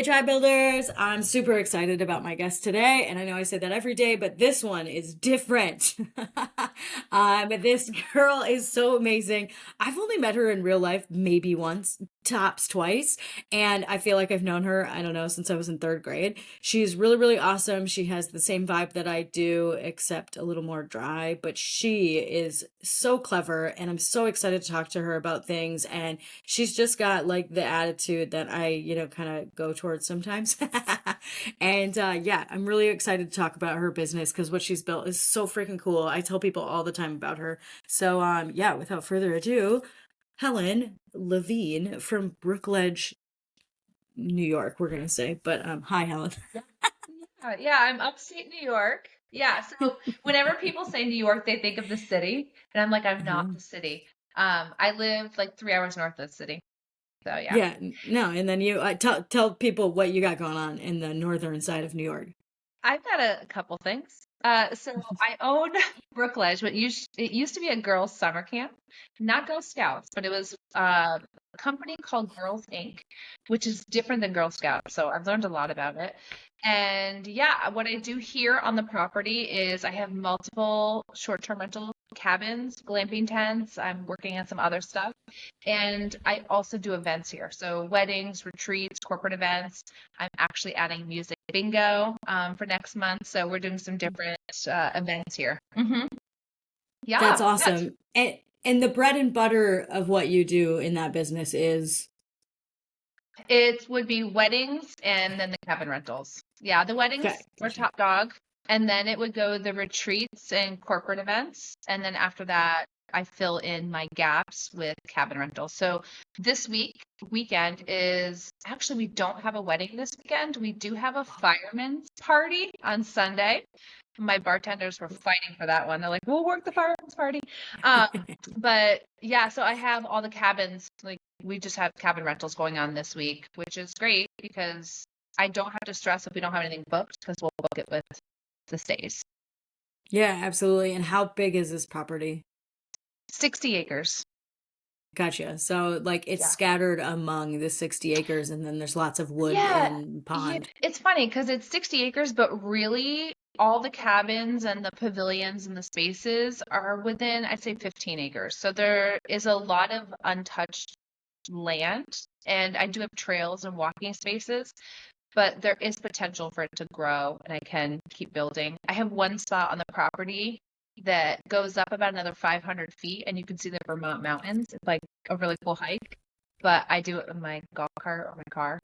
Hey, Tribe Builders! I'm super excited about my guest today, and I know I say that every day, but this one is different. This girl is so amazing. I've only met her in real life maybe once, tops twice, and I feel like I've known her, I don't know, since I was in third grade. She's really, really awesome. She has the same vibe that I do, except a little more dry, but she is so clever, and I'm so excited to talk to her about things, and she's just got like the attitude that I, kind of go towards sometimes. And yeah, I'm really excited to talk about her business because what she's built is so freaking cool. I tell people all the time about her. So yeah, without further ado, Helen Lavigne from Brookledge, New York, we're gonna say. But hi, Helen. Yeah, I'm upstate New York. Yeah, so whenever people say New York, they think of the city, and I'm like, I'm not the city. I live like 3 hours north of the city. So yeah. Yeah, no, and then you tell people what you got going on in the northern side of New York. I've got a couple things. So I own Brookledge, but it used to be a girls' summer camp, not Girl Scouts, but it was a company called Girls Inc., which is different than Girl Scouts. So I've learned a lot about it. And yeah, what I do here on the property is I have multiple short-term rental cabins, glamping tents. I'm working on some other stuff. And I also do events here. So weddings, retreats, corporate events. I'm actually adding music bingo for next month. So we're doing some different events here. That's Yeah, yeah. awesome. And the bread and butter of what you do in that business is It would be weddings and then the cabin rentals. Yeah, the weddings okay. were Gotcha. top dog. And then it would go the retreats and corporate events. And then after that, I fill in my gaps with cabin rentals. So this weekend is actually, we don't have a wedding this weekend. We do have a fireman's party on Sunday. My bartenders were fighting for that one. They're like, we'll work the fireman's party. Um, but yeah, so I have all the cabins, like we just have cabin rentals going on this week, which is great because I don't have to stress if we don't have anything booked because we'll book it with the stays. Yeah, absolutely. And how big is this property? 60 acres. Gotcha. So like it's Yeah. scattered among the 60 acres and then there's lots of wood Yeah. and Yeah. pond. It's funny because it's 60 acres, but really all the cabins and the pavilions and the spaces are within, I'd say 15 acres. So there is a lot of untouched land, and I do have trails and walking spaces, but there is potential for it to grow and I can keep building. I have one spot on the property that goes up about another 500 feet and you can see the Vermont mountains. It's like a really cool hike, but I do it with my golf cart or my car.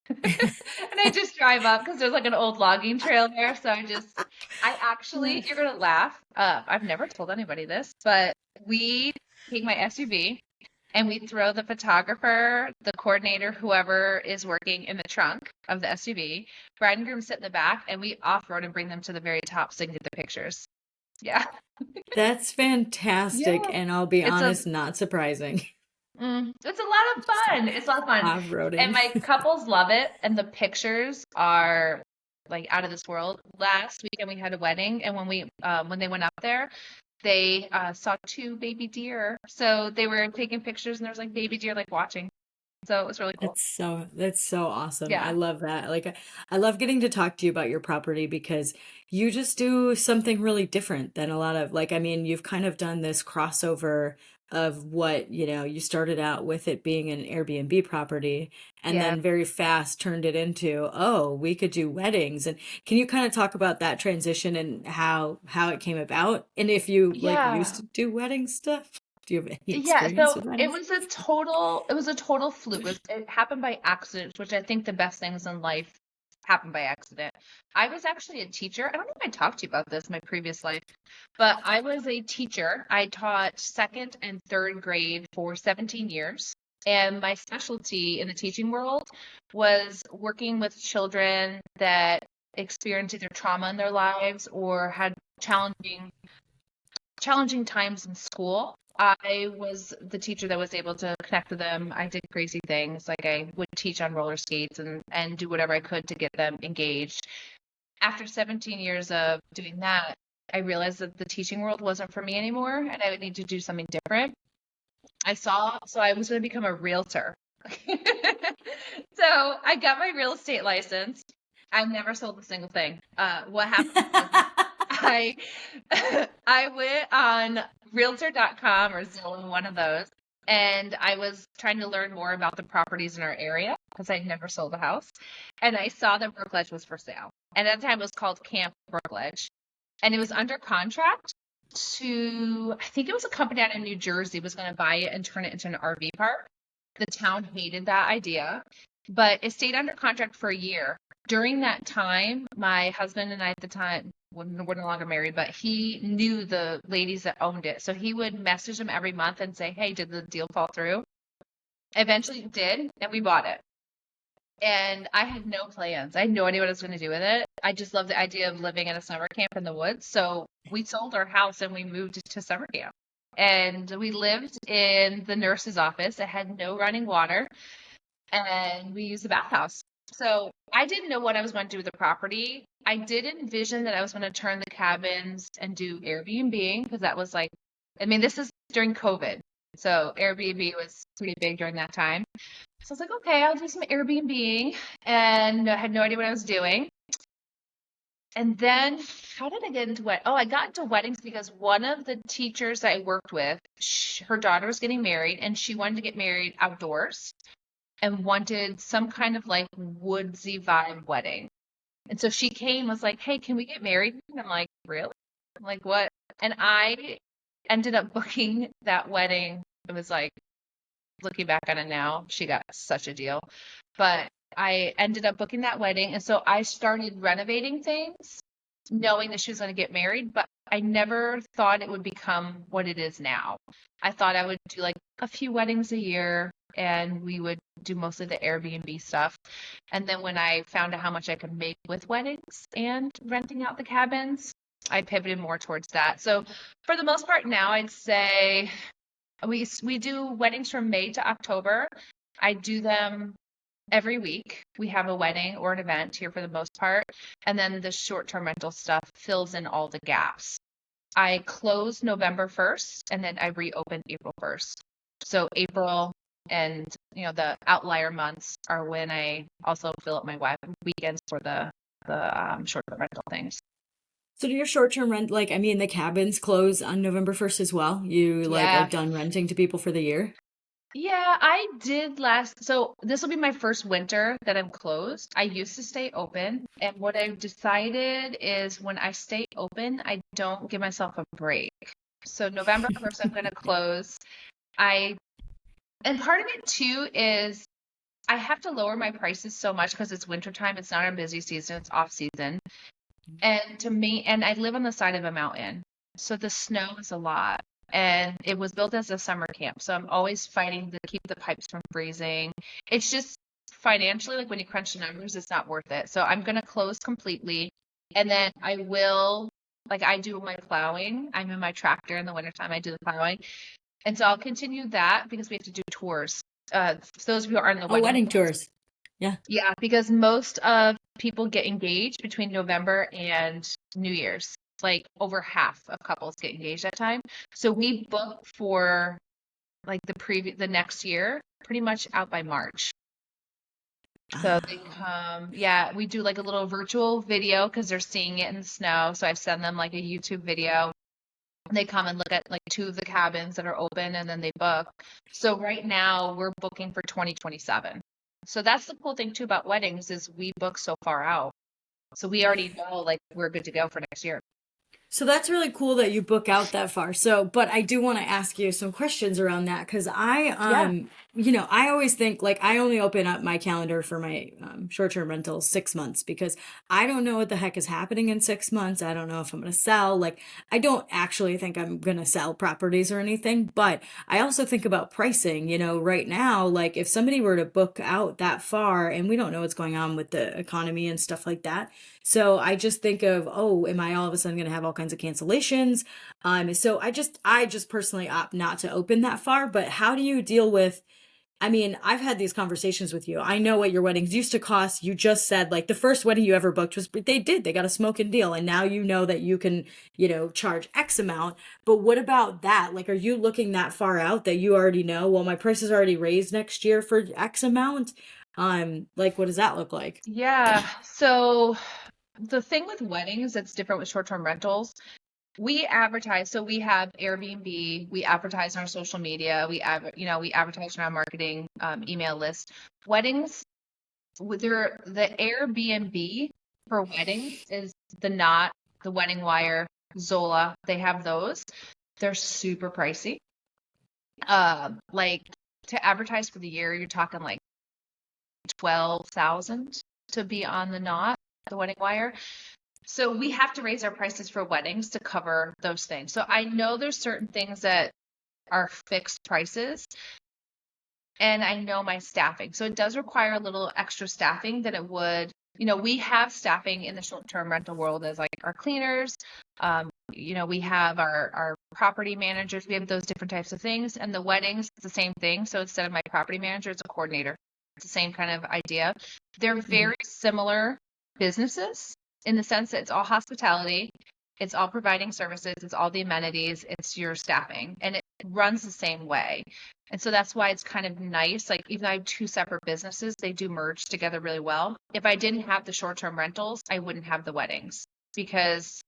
And I just drive up because there's like an old logging trail there. So I actually, you're gonna laugh. I've never told anybody this, but we take my SUV and we throw the photographer, the coordinator, whoever is working in the trunk of the SUV. Bride and groom sit in the back, and we off-road and bring them to the very top so they can get the pictures. Yeah. That's fantastic. Yeah. And I'll be It's a honest, not surprising. it's a lot of Just fun. It's a lot of fun. And off-roading. my couples love it, and the pictures are like out of this world. Last weekend we had a wedding, and when they went up there, they saw two baby deer. So they were taking pictures, and there was like baby deer like watching. So it was really cool. That's so awesome. I Yeah. love that. Like I love getting to talk to you about your property because you just do something really different than a lot of like I mean, you've kind of done this crossover of what, you started out with it being an Airbnb property and Yeah. then very fast turned it into, oh, we could do weddings. And can you kind of talk about that transition and how it came about? And if you like used Yeah. to do wedding stuff? Do you have any Yeah, experience so with weddings? it was a total fluke. It happened by accident, which I think the best things in life happen by accident. I was actually a teacher. I don't know if I talked to you about this in my previous life, but I was a teacher. I taught second and third grade for 17 years. And my specialty in the teaching world was working with children that experienced either trauma in their lives or had challenging times in school. I was the teacher that was able to connect with them. I did crazy things, like I would teach on roller skates and do whatever I could to get them engaged. After 17 years of doing that, I realized that the teaching world wasn't for me anymore and I would need to do something different. So I was going to become a realtor. So I got my real estate license. I've never sold a single thing. What happened was I I went on realtor.com or Zillow, one of those, and I was trying to learn more about the properties in our area because I'd never sold a house. And I saw that Brookledge was for sale. And at the time it was called Camp Brookledge. And it was under contract to, I think it was a company out in New Jersey was going to buy it and turn it into an RV park. The town hated that idea, but it stayed under contract for a year. During that time, my husband and I at the time we're no longer married, but he knew the ladies that owned it. So he would message them every month and say, hey, did the deal fall through? Eventually it did, and we bought it. And I had no plans. I had no idea what I was going to do with it. I just loved the idea of living in a summer camp in the woods. So we sold our house and we moved to summer camp. And we lived in the nurse's office. It had no running water, and we used the bathhouse. So I didn't know what I was going to do with the property. I did envision that I was going to turn the cabins and do Airbnb because that was like, I mean, this is during COVID. So Airbnb was pretty big during that time. So I was like, okay, I'll do some Airbnb, and I had no idea what I was doing. And then how did I get into what? Oh, I got into weddings because one of the teachers I worked with, her daughter was getting married and she wanted to get married outdoors and wanted some kind of like woodsy vibe wedding. And so she came, was like, hey, can we get married? And I'm like, really? I'm like, what? And I ended up booking that wedding. It was like, looking back on it now, she got such a deal. But I ended up booking that wedding. And so I started renovating things, knowing that she was going to get married, but I never thought it would become what it is now. I thought I would do like a few weddings a year and we would do mostly the Airbnb stuff. And then when I found out how much I could make with weddings and renting out the cabins, I pivoted more towards that. So for the most part now, I'd say we do weddings from May to October. I do them every week. We have a wedding or an event here for the most part. And then the short-term rental stuff fills in all the gaps. I close November 1st and then I reopen April 1st. So April and the outlier months are when I also fill up my weekends for the short-term rental things. So do your short-term rent, like, I mean, the cabins close on November 1st as well? You like are Yeah. done renting to people for the year? Yeah, I did so this will be my first winter that I'm closed. I used to stay open, and what I've decided is when I stay open, I don't give myself a break. So November 1st, I'm going to close. I and part of it too is I have to lower my prices so much because it's wintertime. It's not a busy season, it's off season. And I live on the side of a mountain. So the snow is a lot. And it was built as a summer camp. So I'm always fighting to keep the pipes from freezing. It's just financially, like when you crunch the numbers, it's not worth it. So I'm going to close completely. And then I will, like I do my plowing. I'm in my tractor in the wintertime. I do the plowing. And so I'll continue that because we have to do tours. For those of you who are in the Oh, wedding wedding business, tours. Yeah. yeah, because most of people get engaged between November and New Year's. Like over half of couples get engaged that time. So we book for like the next year, pretty much out by March. So they Oh. come, yeah, we do like a little virtual video because they're seeing it in the snow. So I send them like a YouTube video. They come and look at like two of the cabins that are open and then they book. So right now we're booking for 2027. So that's the cool thing too about weddings is we book so far out. So we already know like we're good to go for next year. So that's really cool that you book out that far. So, but I do want to ask you some questions around that because Yeah. I always think like I only open up my calendar for my short-term rentals 6 months because I don't know what the heck is happening in 6 months. I don't know if I'm going to sell. Like, I don't actually think I'm going to sell properties or anything, but I also think about pricing. Right now, like if somebody were to book out that far and we don't know what's going on with the economy and stuff like that. So I just think of, oh, am I all of a sudden going to have all kinds of cancellations? So I just personally opt not to open that far. But how do you deal with? I mean, I've had these conversations with you. I know what your weddings used to cost. You just said like the first wedding you ever booked was they got a smoking deal, and now you know that you can charge X amount. But what about that? Like, are you looking that far out that you already know? Well, my price is already raised next year for X amount. Like what does that look like? Yeah. So the thing with weddings that's different with short-term rentals, we advertise. So we have Airbnb, we advertise on our social media, we advertise on our marketing email list. Weddings, the Airbnb for weddings is the Knot, the Wedding Wire, Zola. They have those. They're super pricey. Like to advertise for the year, you're talking like 12,000 to be on the Knot, the Wedding Wire. So we have to raise our prices for weddings to cover those things. So I know there's certain things that are fixed prices, and I know my staffing. So it does require a little extra staffing than it would. We have staffing in the short-term rental world as like our cleaners. We have our property managers. We have those different types of things. And the weddings, it's the same thing. So instead of my property manager, it's a coordinator. It's the same kind of idea. They're Mhm. very similar businesses in the sense that it's all hospitality, it's all providing services, it's all the amenities, it's your staffing, and it runs the same way. And so that's why it's kind of nice. Like, even though I have two separate businesses, they do merge together really well. If I didn't have the short-term rentals, I wouldn't have the weddings because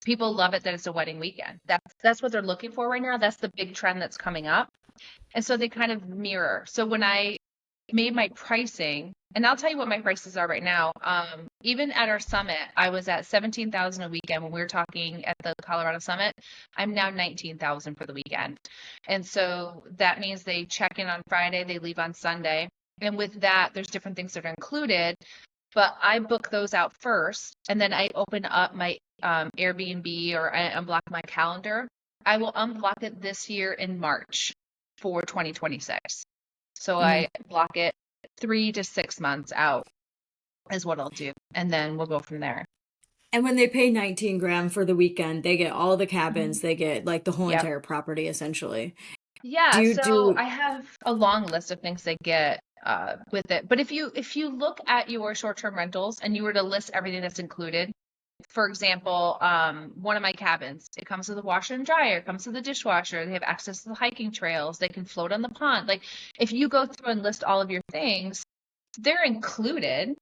people love it that it's a wedding weekend. That's what they're looking for right now. That's the big trend that's coming up. And so they kind of mirror. So when I made my pricing, and I'll tell you what my prices are right now. Even at our summit, I was at 17,000 a weekend when we were talking at the Colorado Summit. I'm now 19,000 for the weekend. And so that means they check in on Friday, they leave on Sunday. And with that, there's different things that are included, but I book those out first, and then I open up my Airbnb, or I unblock my calendar. I will unblock it this year in March for 2026. So Mhm. I block it 3 to 6 months out is what I'll do. And then we'll go from there. And when they pay 19 grand for the weekend, they get all the Mhm. cabins, they get like the whole Yep. entire property essentially. Do Yeah, you so do I have a long list of things they get with it. But if you look at your short-term rentals and you were to list everything that's included, for example, one of my cabins, it comes with a washer and dryer, it comes with a dishwasher, they have access to the hiking trails, they can float on the pond. Like, if you go through and list all of your things, they're included,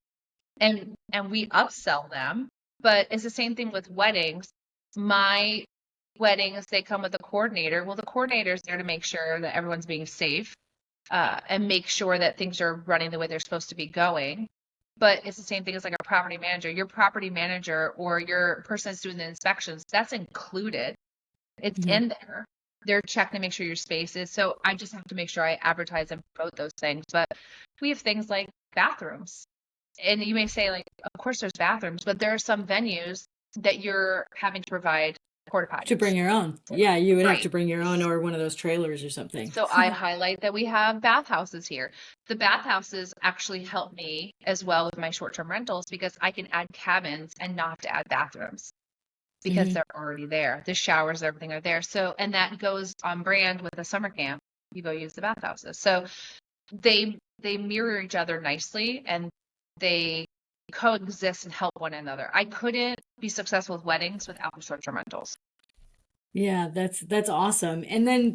and we upsell them. But it's the same thing with weddings. My weddings, they come with a coordinator. Well, the coordinator is there to make sure that everyone's being safe, and make sure that things are running the way they're supposed to be going. But it's the same thing as like a property manager. Your property manager or your person that's doing the inspections, that's included. It's Mhm. in there. They're checking to make sure your space is. So I just have to make sure I advertise and promote those things. But we have things like bathrooms. And you may say, like, of course there's bathrooms, but there are some venues that you're having to provide porta to potties. bring your own? Yeah, you would have Right. to bring your own or one of those trailers or something. So I highlight that we have bathhouses here. The bathhouses actually help me as well with my short-term rentals because I can add cabins and not have to add bathrooms because Hmm. they're already there. The showers, everything are there. So, and that goes on brand with a summer camp. You go use the bathhouses. So they mirror each other nicely, and they coexist and help one another. I couldn't be successful with weddings without the short-term rentals. Yeah, that's awesome. And then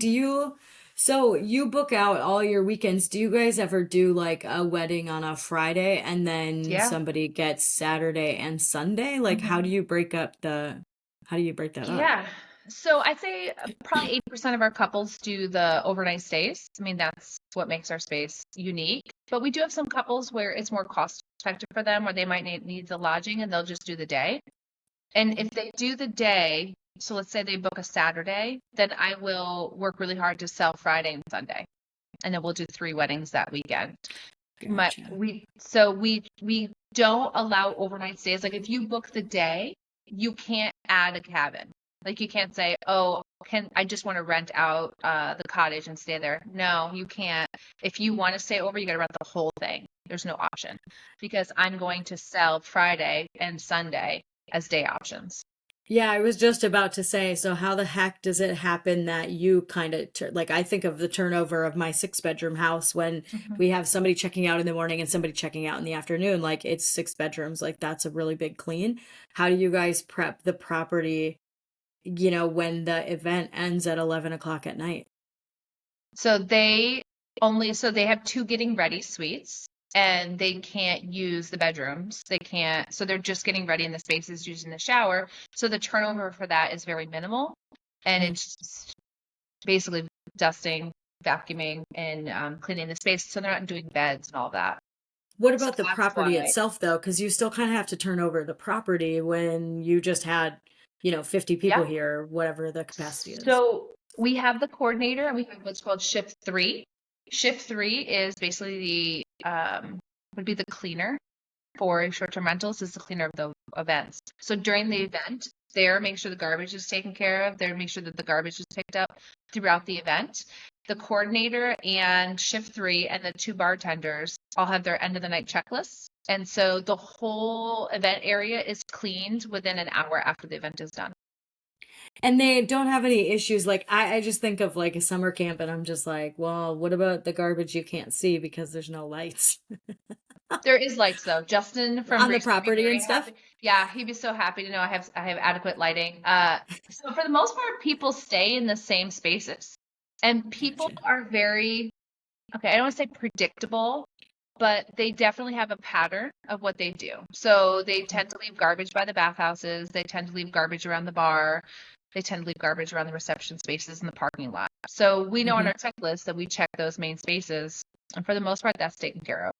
so you book out all your weekends. Do you guys ever do like a wedding on a Friday and then Yeah. somebody gets Saturday and Sunday? Like Mhm. how do you break that up? Yeah. So I'd say probably 80% of our couples do the overnight stays. I mean, that's what makes our space unique. But we do have some couples where it's more cost effective for them, where they might need the lodging and they'll just do the day. And if they do the day, so let's say they book a Saturday, then I will work really hard to sell Friday and Sunday. And then we'll do 3 weddings that weekend. Gotcha. We don't allow overnight stays. Like, if you book the day, you can't add a cabin. Like, you can't say, "Oh, can I just want to rent out the cottage and stay there." No, you can't. If you want to stay over, you got to rent the whole thing. There's no option because I'm going to sell Friday and Sunday as day options. Yeah, I was just about to say, so how the heck does it happen that you kind of like I think of the turnover of my 6 bedroom house when Mhm. we have somebody checking out in the morning and somebody checking out in the afternoon, like it's 6 bedrooms, like that's a really big clean. How do you guys prep the property, when the event ends at 11 o'clock at night? So they have 2 getting ready suites. and they can't use the bedrooms. They can't, so they're just getting ready in the spaces using the shower. So the turnover for that is very minimal. And Mhm. it's just basically dusting, vacuuming, and cleaning the space. So they're not doing beds and all that. What So about the that's property why. itself, though? Because you still kind of have to turn over the property when you just had, 50 people Yeah. here, whatever the capacity is. So we have the coordinator and we have what's called shift three. Shift three is basically would be the cleaner for short-term rentals, is the cleaner of the events. So during the event, they're making sure the garbage is taken care of. They're making sure that the garbage is picked up throughout the event. The coordinator and shift three and the two bartenders all have their end of the night checklists. And so the whole event area is cleaned within an hour after the event is done. And they don't have any issues. Like, I just think of like a summer camp, and I'm just like, well, what about the garbage you can't see because there's no lights There is lights though. Justin from on the Greece would be property and very stuff? happy. Yeah, he'd be so happy to know I have adequate lighting. So for the most part, people stay in the same spaces, and people Gotcha. are very, okay, I don't want to say predictable, but they definitely have a pattern of what they do. So they tend to leave garbage by the bathhouses. They tend to leave garbage around the bar. They tend to leave garbage around the reception spaces in the parking lot. So we know on Hmm. our checklist that we check those main spaces, and for the most part, that's taken care of.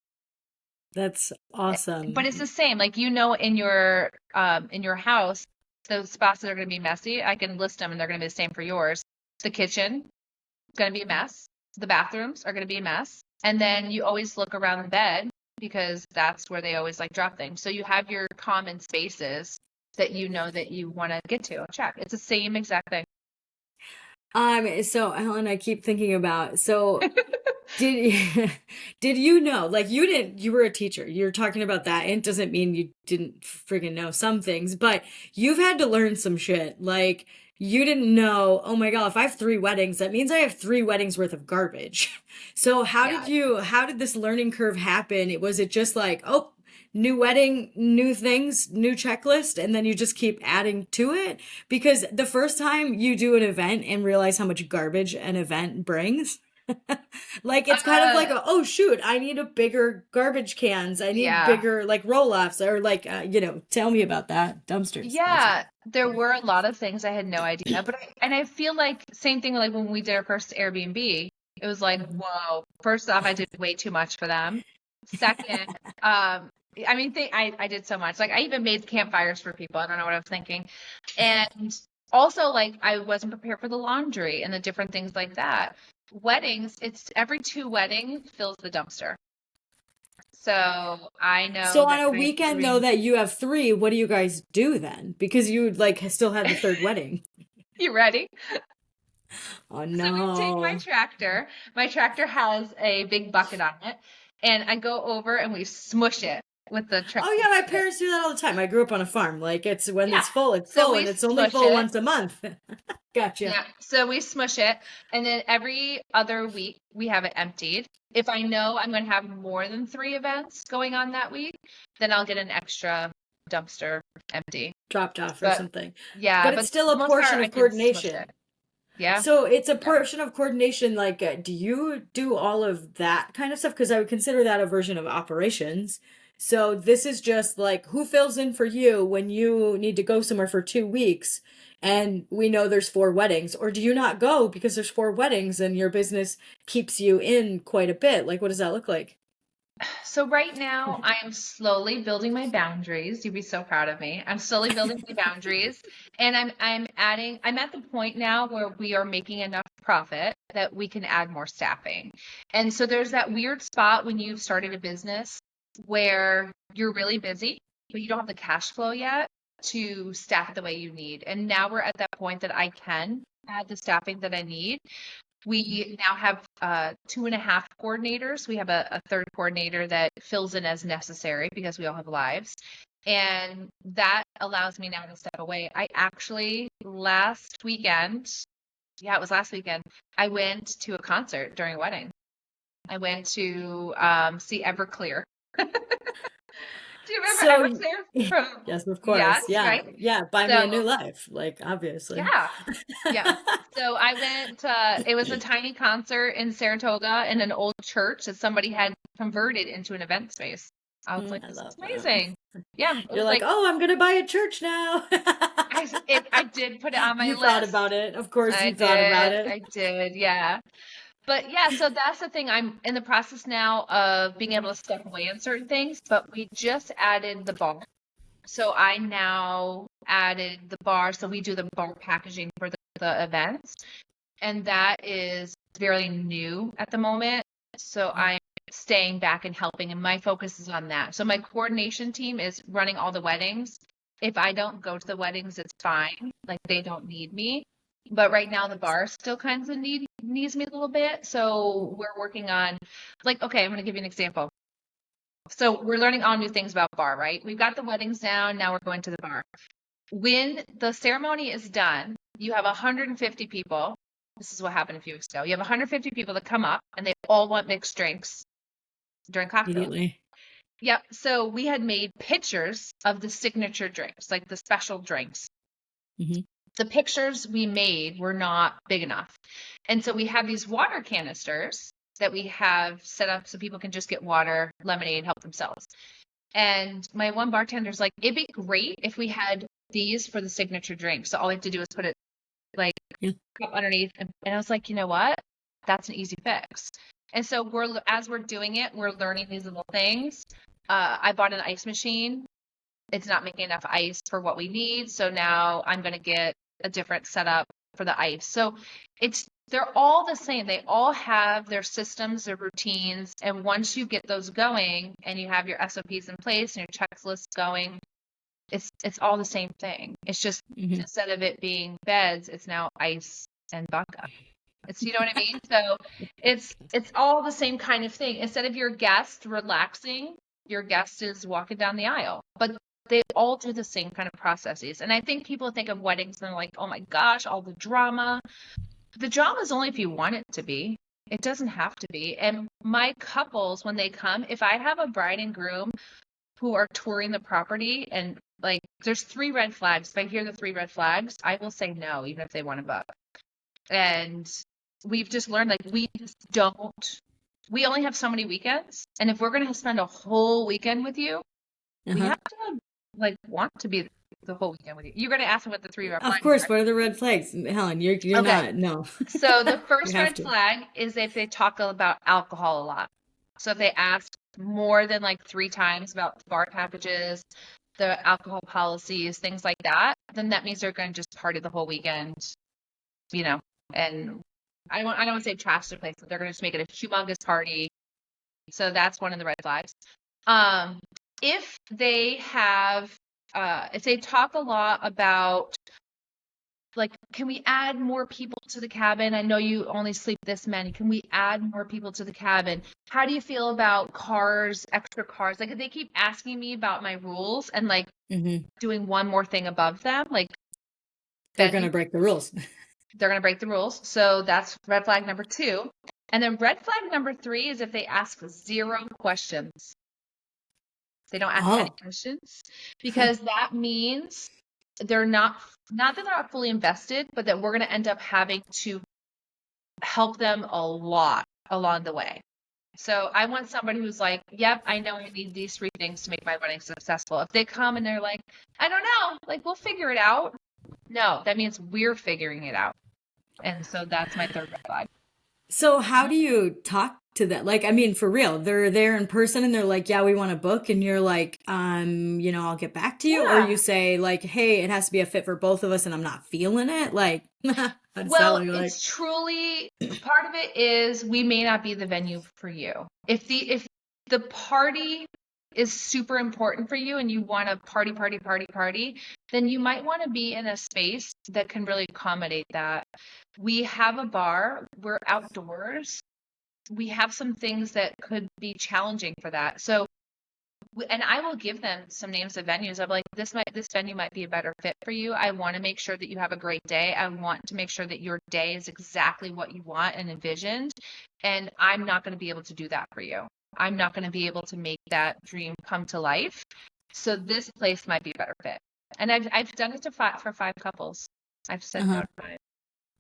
That's But it's awesome. the same, like in your house, those spots that are going to be messy, I can list them and they're going to be the same for yours. The kitchen is going to be a mess. The bathrooms are going to be a mess. And then you always look around the bed because that's where they always like drop things. So you have your common spaces that you know that you want to get to. Check. It's the same exact thing. So Helen, I keep thinking about, so did did you know, like you were a teacher. You're talking about that, and it doesn't mean you didn't friggin' know some things, but you've had to learn some shit. Like you didn't know, oh my God, if I have three weddings, that means I have three weddings worth of garbage. So Yeah. how did this learning curve happen? Was it just like, oh, new wedding, new things, new checklist, and then you just keep adding to it? Because the first time you do an event and realize how much garbage an event brings, like it's kind of Uh, like oh shoot, I need a bigger garbage cans. I need yeah. bigger like roll-offs or like tell me about that. Dumpsters. That's Yeah, right. there were a lot of things I had no idea, but I feel like same thing like when we did our first Airbnb, it was like, Mhm. whoa, first off, I did way too much for them. Second, um, I mean, I did so much. Like I even made campfires for people. I don't know what I was thinking. And also like I wasn't prepared for the laundry and the different things like that. Weddings, it's every two weddings fills the dumpster. So I know So on that a I weekend though bring, that you have three, what do you guys do then? Because you like still had the third wedding. you ready? Oh So we take my no. tractor. My tractor has a big bucket on it, and I go over and we smush it with the Oh tractor. yeah, my parents do that all the time. I grew up on a farm. Like it's when Yeah. it's So full we and it's only smush full it. once a month. Gotcha. Yeah. So we smush it, and then every other week we have it emptied. If I know I'm going to have more than three events going on that week, then I'll get an extra dumpster empty. Dropped off or But something. yeah, But it's but still for a the most portion part, I of did smush it. coordination. Yeah. So it's a Yeah. portion of coordination. Like, do you do all of that kind of stuff? Because I would consider that a version of operations. So this is just like who fills in for you when you need to go somewhere for 2 weeks, and we know there's four weddings, or do you not go because there's four weddings and your business keeps you in quite a bit? Like, what does that look like? So right now I am slowly building my boundaries. You'd be so proud of me. I'm slowly building my boundaries and I'm at the point now where we are making enough profit that we can add more staffing. And so there's that weird spot when you've started a business where you're really busy, but you don't have the cash flow yet to staff it the way you need. And now we're at that point that I can add the staffing that I need. We now have two and a half coordinators. We have a third coordinator that fills in as necessary because we all have lives. And that allows me now to step away. I actually last weekend, yeah, it was last weekend, I went to a concert during a wedding. I went to see Everclear. Do Do you remember So Everclear from yes, of course. Yes, Yeah. right? Yeah. Buy me a new So life. Like, obviously. yeah. Yeah. So I went, it was a tiny concert in Saratoga in an old church that somebody had converted into an event space. I was like, I this is love that. amazing. Yeah. It You're was like, like, oh, I'm gonna buy a church now. I did put it on my You thought list. about it. Of course you thought about it. I did. Yeah. But yeah, so that's the thing. I'm in the process now of being able to step away on certain things, but we just added the bar. So I now added the bar. So we do the bar packaging for the events. And that is very new at the moment. So I'm staying back and helping, and my focus is on that. So my coordination team is running all the weddings. If I don't go to the weddings, it's fine. Like they don't need me. But right now the bar still kind of needs me a little bit. So we're working on like, okay, I'm gonna give you an example. So we're learning all new things about bar, right? We've got the weddings down, now we're going to the bar. When the ceremony is done, you have 150 people. This is what happened a few weeks ago. You have 150 people that come up and they all want mixed drinks during cocktails. Immediately. Yep. So we had made pictures of the signature drinks, like the special drinks. Hmm. The pictures we made were not big enough. And so we have these water canisters that we have set up so people can just get water, lemonade, help themselves. And my one bartender's like, it'd be great if we had these for the signature drink. So all we have to do is put it like Yeah. cup underneath. And I was like, you know what? That's an easy fix. And so as we're doing it, we're learning these little things. I bought an ice machine. It's not making enough ice for what we need. So now I'm going to get a different setup for the ice. So they're all the same. They all have their systems, their routines. And once you get those going and you have your SOPs in place and your checklists going, it's all the same thing. It's just Hmm. instead of it being beds, it's now ice and buckup. You know what I mean? So it's all the same kind of thing. Instead of your guest relaxing, your guest is walking down the aisle. But they all do the same kind of processes. And I think people think of weddings and they're like, oh my gosh, all the drama. The drama is only if you want it to be. It doesn't have to be. And my couples, when they come, if I have a bride and groom who are touring the property and like there's 3 red flags. If I hear the 3 red flags, I will say no, even if they want to book. And we've just learned like we only have so many weekends. And if we're going to spend a whole weekend with you, we Uh-huh. have to like want to be the whole weekend with you. You're going to ask me what the 3 red Of flags course. are. What are the red flags? Helen, you're Okay. not. No. So the You first have red to. flag is if they talk about alcohol a lot. So if they ask more than like 3 times about bar packages, the alcohol policies, things like that, then that means they're going to just party the whole weekend, you know. And I don't want to say trash the place, but they're going to just make it a humongous party. So that's one of the red flags. Um, if they have, if they talk a lot about like, can we add more people to the cabin? I know you only sleep this many. Can we add more people to the cabin? How do you feel about cars, extra cars? Like, if they keep asking me about my rules and like Hmm. doing one more thing above them, like They're then gonna break the rules. they're going to break the rules. So that's red flag number 2. And then red flag number 3 is if they ask 0 questions. They don't ask any Oh. questions Huh. because that means they're not that they're not fully invested, but that we're going to end up having to help them a lot along the way. So I want somebody who's like, yep, I know I need these 3 things to make my wedding successful. If they come and they're like, I don't know, like we'll figure it out. No, that means we're figuring it out. And so that's my 3rd red flag. So how do you talk to that? Like, I mean, for real, they're there in person and they're like, yeah, we want to book. And you're like, I'll get back to you. Or Yeah. you say like, hey, it has to be a fit for both of us and I'm not feeling it. Like, how does that Well, look like? it's truly part of it is we may not be the venue for you. If the party is super important for you and you want to party, then you might want to be in a space that can really accommodate that. We have a bar, we're outdoors. We have some things that could be challenging for that. So and I will give them some names of venues. I'm like, this venue might be a better fit for you. I want to make sure that you have a great day. I want to make sure that your day is exactly what you want and envisioned. And I'm not going to be able to do that for you. I'm not going to be able to make that dream come to life. So this place might be a better fit. And I've done it to for 5 couples. I've said no Uh-huh. to 5.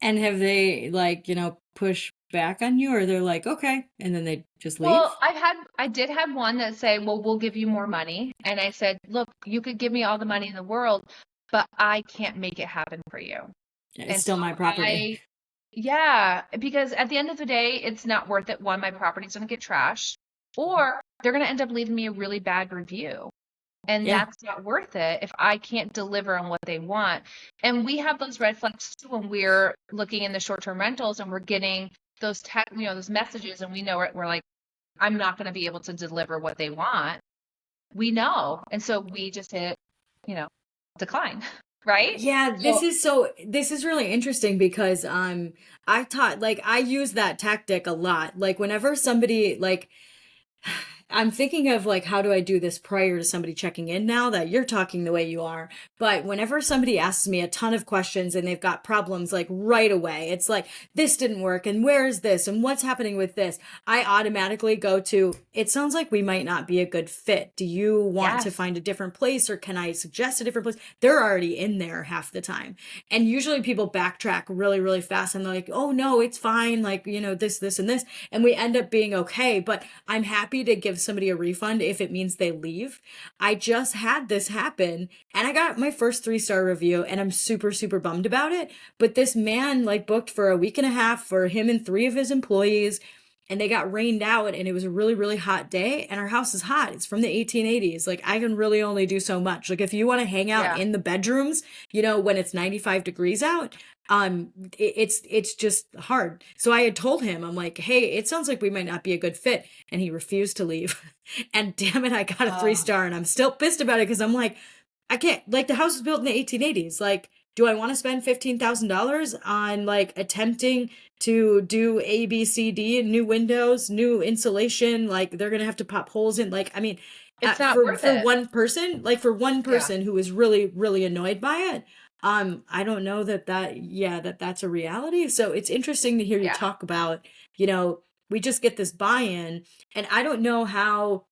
And have they like, push back on you or they're like, okay, and then they just Well, leave? I did have one that say, well, we'll give you more money. And I said, look, you could give me all the money in the world, but I can't make it happen for you. It's And still so my property. yeah, because at the end of the day, it's not worth it. One, my property's going to get trashed, or they're going to end up leaving me a really bad review. And Yeah. that's not worth it if I can't deliver on what they want. And we have those red flags too when we're looking in the short-term rentals and we're getting those those messages, and we know we're like, I'm not going to be able to deliver what they want. We know. And so we just hit, you know, decline, right? Yeah, So this is really interesting because I use that tactic a lot. Like whenever somebody like I'm thinking of like how do I do this prior to somebody checking in now that you're talking the way you are. But whenever somebody asks me a ton of questions and they've got problems like right away, it's like this didn't work and where is this and what's happening with this? I automatically go to it sounds like we might not be a good fit. Do you want to yes, find a different place or can I suggest a different place? They're already in there half the time. And usually people backtrack really, really fast and they're like, oh no, it's fine. Like, this, and this. And we end up being okay. But I'm happy to give somebody a refund if it means they leave. I just had this happen and I got my first 3-star review and I'm super, super bummed about it. But this man like booked for a week and a half for him and 3 of his employees and they got rained out and it was a really really hot day and our house is hot, it's from the 1880s, like I can really only do so much. Like if you want to hang out yeah, in the bedrooms, when it's 95 degrees out, it's just hard. So I had told him, I'm like, hey, it sounds like we might not be a good fit, and he refused to leave. And damn it, I got a three oh, star and I'm still pissed about it because I'm like, I can't, like, the house was built in the 1880s. Like, do I want to spend $15,000 on like attempting to do A, B, C, D, and new windows, new insulation? Like, they're gonna have to pop holes in. Like, I mean, it's not for worth it. for one Yeah, person who is really really annoyed by it, I don't know that's a reality. So it's interesting to hear you yeah, talk about, you know, we just get this buy-in, and I don't know how.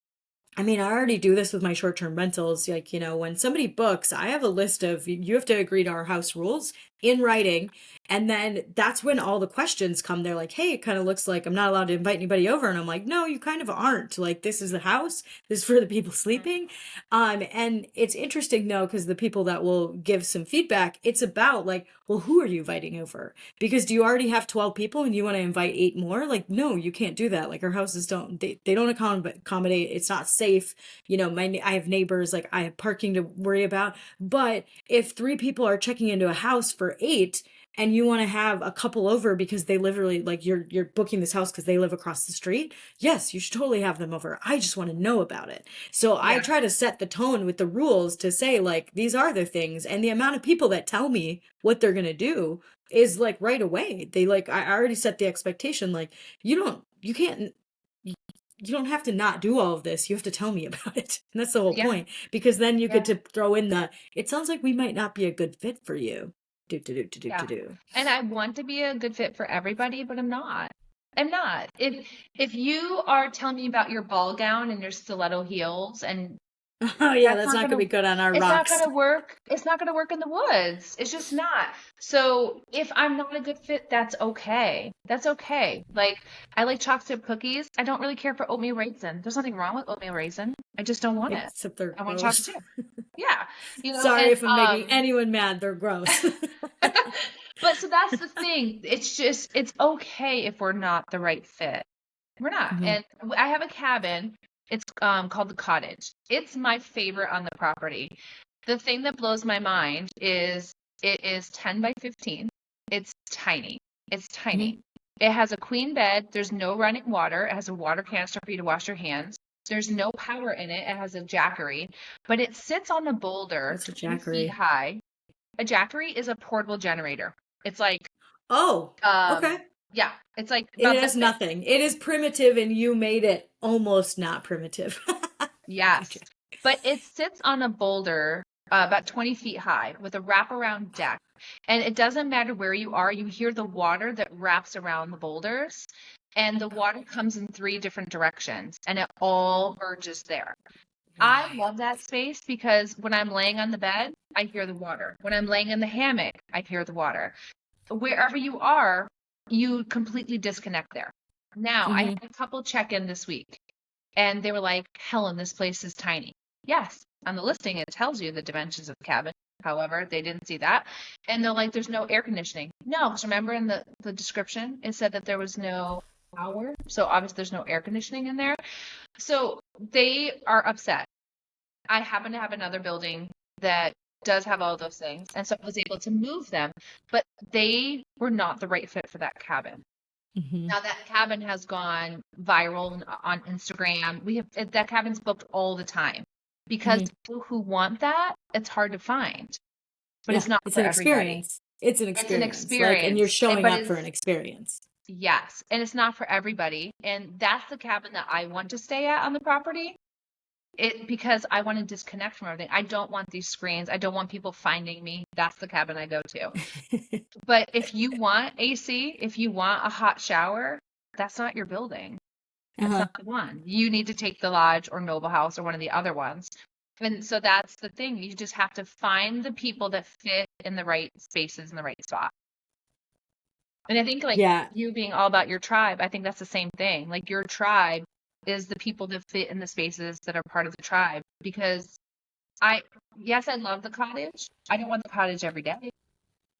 I mean, I already do this with my short-term rentals. Like, when somebody books, I have a list of you have to agree to our house rules in writing. And then that's when all the questions come. They're like, hey, it kind of looks like I'm not allowed to invite anybody over. And I'm like, no, you kind of aren't. Like, this is the house. This is for the people sleeping. And it's interesting though, because the people that will give some feedback, it's about like, well, who are you inviting over? Because do you already have 12 people and you want to invite 8 more? Like, no, you can't do that. Like our houses they don't accommodate. It's not safe. I have neighbors, like I have parking to worry about. But if 3 people are checking into a house for 8 and you want to have a couple over because they literally like you're booking this house because they live across the street, yes, you should totally have them over. I just want to know about it. So I yeah, try to set the tone with the rules to say like these are the things, and the amount of people that tell me what they're going to do is like right away. They like I already set the expectation like you can't you don't have to not do all of this. You have to tell me about it. And that's the whole yeah, point. Because then you get yeah, to throw in it sounds like we might not be a good fit for you. Do, do, do, do, do, yeah. do, do. And I want to be a good fit for everybody, but I'm not. I'm not. If you are telling me about your ball gown and your stiletto heels, and Oh, yeah, that's that's not not going to gonna be good on our it's not rocks. gonna work. It's not gonna work in the woods. It's just not. So if I'm not a good fit, that's okay. That's okay. Like I like chocolate cookies. I don't really care for oatmeal raisin. There's nothing wrong with oatmeal raisin. I just don't want it. Except they're I want chocolate gross. chip. Yeah. Sorry And if I'm making anyone mad. They're gross. but so that's the thing. It's okay if we're not the right fit. We're not. Mhm. And I have a cabin. It's called the cottage. It's my favorite on the property. The thing that blows my mind is it is 10 by 15. It's tiny. It's tiny. Mhm. It has a queen bed. There's no running water. It has a water canister for you to wash your hands. There's no power in it. It has a jackery, but it sits on a boulder What's a 20 feet jackery? high. A jackery is a portable generator. It's like, Oh, okay. yeah, it's like It about has this big. nothing. It is primitive, and you made it almost not primitive. Gotcha. Yes. But it sits on a boulder about 20 feet high with a wraparound deck. And it doesn't matter where you are, you hear the water that wraps around the boulders. And the water comes in 3 different directions and it all merges there. I Right. love that space because when I'm laying on the bed, I hear the water. When I'm laying in the hammock, I hear the water. Wherever you are, you completely disconnect there. Now, I Hmm. had a couple check in this week and they were like, Helen, this place is tiny. Yes, on the listing, it tells you the dimensions of the cabin. However, they didn't see that. And they're like, there's no air conditioning. No, because remember in the description, it said that there was no power. So obviously, there's no air conditioning in there. So they are upset. I happen to have another building that does have all those things. And so I was able to move them, but they were not the right fit for that cabin. Hmm. Now that cabin has gone viral on Instagram. We have that cabin's booked all the time because Hmm. people who want that, it's hard to find, but it's Yeah, not it's for an everybody. experience. It's an It's an experience. Like, and you're experience, showing but up for it's an experience. yes, and it's not for everybody. And that's the cabin that I want to stay at on the property. It because I want to disconnect from everything. I don't want these screens. I don't want people finding me. That's the cabin I go to. But if you want AC, if you want a hot shower, that's not your building. That's Uh-huh. not the one. You need to take the Lodge or Noble House or one of the other ones. And so that's the thing. You just have to find the people that fit in the right spaces in the right spot. And I think like Yeah. you being all about your tribe, I think that's the same thing. Like your tribe is the people that fit in the spaces that are part of the tribe. Because I, yes, I love the cottage. I don't want the cottage every day.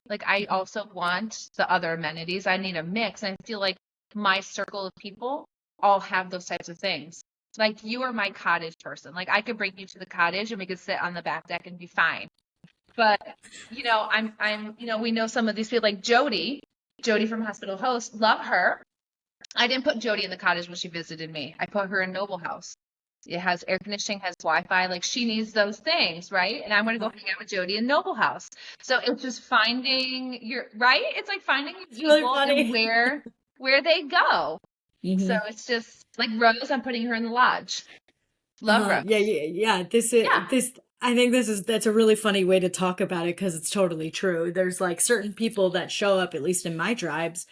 Like I Mhm. also want the other amenities. I need a mix. And I feel like my circle of people all have those types of things. Like you are my cottage person. Like I could bring you to the cottage and we could sit on the back deck and be fine. But we know some of these people like Jody from Hospital Host, love her. I didn't put Jody in the cottage when she visited me. I put her in Noble House. It has air conditioning, has Wi-Fi. Like she needs those things, right? And I'm going to go Uh-huh. hang out with Jody in Noble House. So it's just finding your right. It's like finding your It's really people and funny. where they go. So Hmm. it's just like Rose. I'm putting her in the lodge. Love Rose. Yeah, yeah, yeah. Yeah, I think that's a really funny way to talk about it because it's totally true. There's like certain people that show up, at least in my tribes,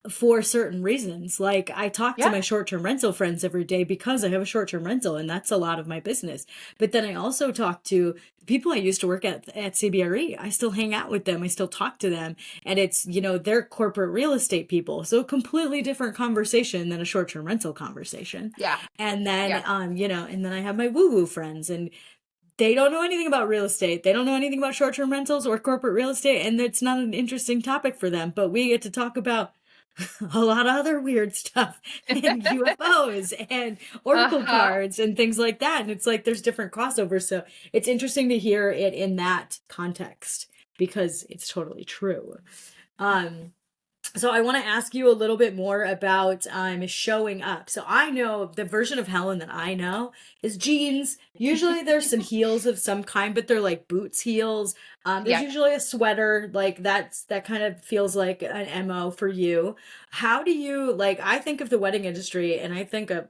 for certain reasons. Like I talk to yeah, my short-term rental friends every day because I have a short-term rental and that's a lot of my business. But then I also talk to people I used to work at CBRE. I still hang out with them. I still talk to them and it's, they're corporate real estate people. So a completely different conversation than a short-term rental conversation. yeah, And then yeah, and then I have my woo-woo friends and they don't know anything about real estate. They don't know anything about short-term rentals or corporate real estate and it's not an interesting topic for them, but we get to talk about a lot of other weird stuff and UFOs and oracle uh-huh. cards and things like that. And it's like there's different crossovers. So it's interesting to hear it in that context because it's totally true. Um, so I want to ask you a little bit more about showing up. So I know the version of Helen that I know is jeans. Usually there's some heels of some kind, but they're like boots heels. There's Yeah. usually a sweater, like that kind of feels like an MO for you. How do you like I think of the wedding industry and I think of